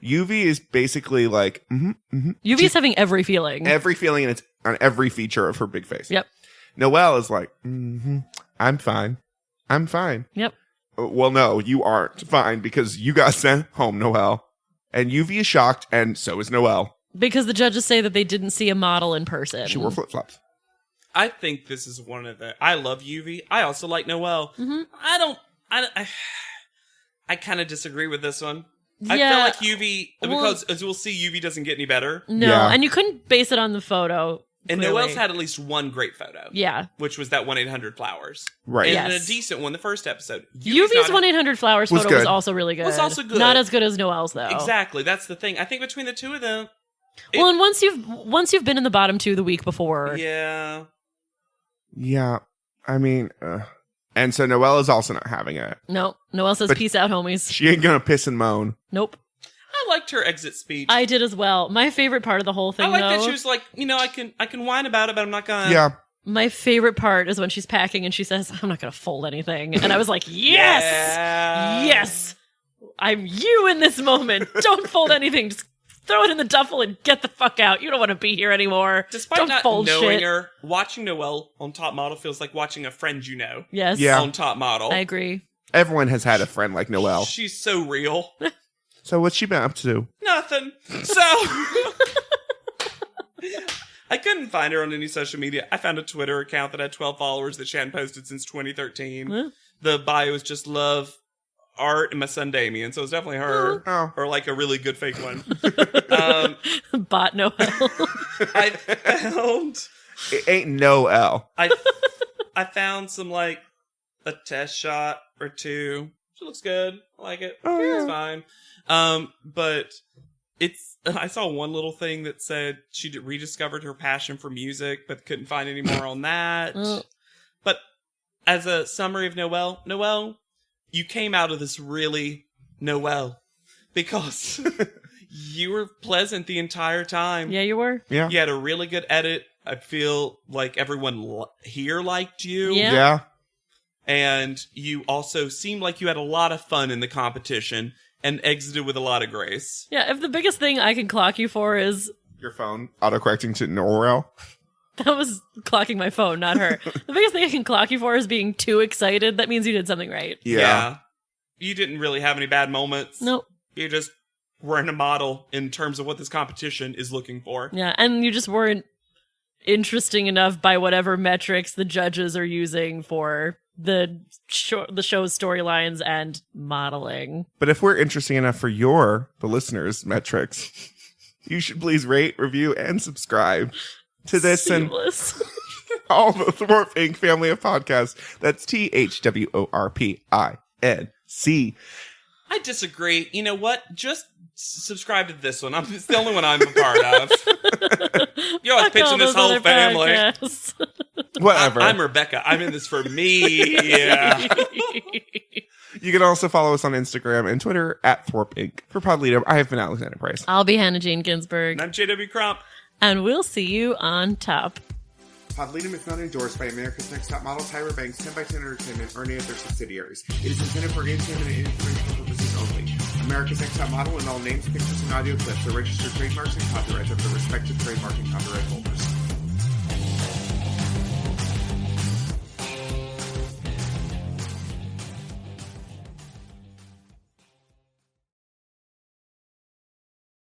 UV is basically like, UV's having every feeling. every feeling and it's on every feature of her big face. Yep. Noelle is like, I'm fine. Yep. Well, no, you aren't fine because you got sent home, Noelle. And UV is shocked, and so is Noelle. Because the judges say that they didn't see a model in person. She wore flip-flops. I think this is one of the... I love UV. I also like Noelle. Mm-hmm. I kind of disagree with this one. Yeah. I feel like UV... Well- because, as we'll see, UV doesn't get any better. No, Yeah. and you couldn't base it on the photo. And clearly. Noelle's had at least one great photo. Yeah. Which was that 1-800-Flowers. Right. And Yes. a decent one the first episode. UV's 1-800-Flowers Was photo was good. also really good. Was also good. Not as good as Noelle's, though. Exactly. That's the thing. I think between the two of them... Well, and once you've been in the bottom 2 the week before... Yeah. Yeah. I mean, and so Noelle is also not having it. No. Noelle says, But- peace out, homies. She ain't gonna piss and moan. Nope. I liked her exit speech. I did as well. My favorite part of the whole thing, I like though, that she was like, I can whine about it, but I'm not gonna... Yeah. my favorite part is when she's packing and she says, I'm not going to fold anything. And I was like, yes! Yeah. Yes! I'm you in this moment. Don't fold anything. Just throw it in the duffel and get the fuck out. You don't want to be here anymore. Despite don't not fold knowing shit. her, watching Noelle on Top Model feels like watching a friend you know Yes. Yeah. on Top Model. I agree. Everyone has had a friend like Noelle. She's so real. So what's she been up to? Nothing. So I couldn't find her on any social media. I found a Twitter account that had 12 followers that she hadn't posted since 2013. Huh? The bio was just love, art, and my son Damien. So it's definitely her. Oh. Or like a really good fake one. Bot Noelle. I found... It ain't Noelle. I found some like a test shot or two. She looks good. I like it. Oh, yeah. It's fine. But I saw one little thing that said she rediscovered her passion for music, but couldn't find any more on that. Oh. But as a summary of Noelle, you came out of this really Noelle because you were pleasant the entire time. Yeah, you were? Yeah. You had a really good edit. I feel like everyone here liked you. Yeah. Yeah. And you also seemed like you had a lot of fun in the competition and exited with a lot of grace. Yeah, if the biggest thing I can clock you for is... Your phone autocorrecting to Noelle. That was clocking my phone, not her. The biggest thing I can clock you for is being too excited. That means you did something right. Yeah. You didn't really have any bad moments. Nope. You just weren't a model in terms of what this competition is looking for. Yeah, and you just weren't interesting enough by whatever metrics the judges are using for the show's storylines and modeling. But if we're interesting enough for the listeners' metrics, you should please rate, review, and subscribe to this Seamless. and all the Thorpe Inc. family of podcasts. That's THWORPINC. I disagree. You know what? Just subscribe to this one. It's the only one I'm a part of. You're always Fuck all pitching this those whole other family. podcasts. Whatever. I'm Rebecca. I'm in this for me. Yeah. You can also follow us on Instagram and Twitter at Thorpe Inc. For Podleadum, I have been Alexander Price. I'll be Hannah Jane Ginsburg, And I'm JW Crump. and we'll see you on top. Podleadum is not endorsed by America's Next Top Model, Tyra Banks, 10x10 Entertainment, or any of their subsidiaries. It is intended for entertainment and informational purposes only. America's Next Top Model and all names, pictures, and audio clips are registered trademarks and copyrights of the respective trademark and copyright holders.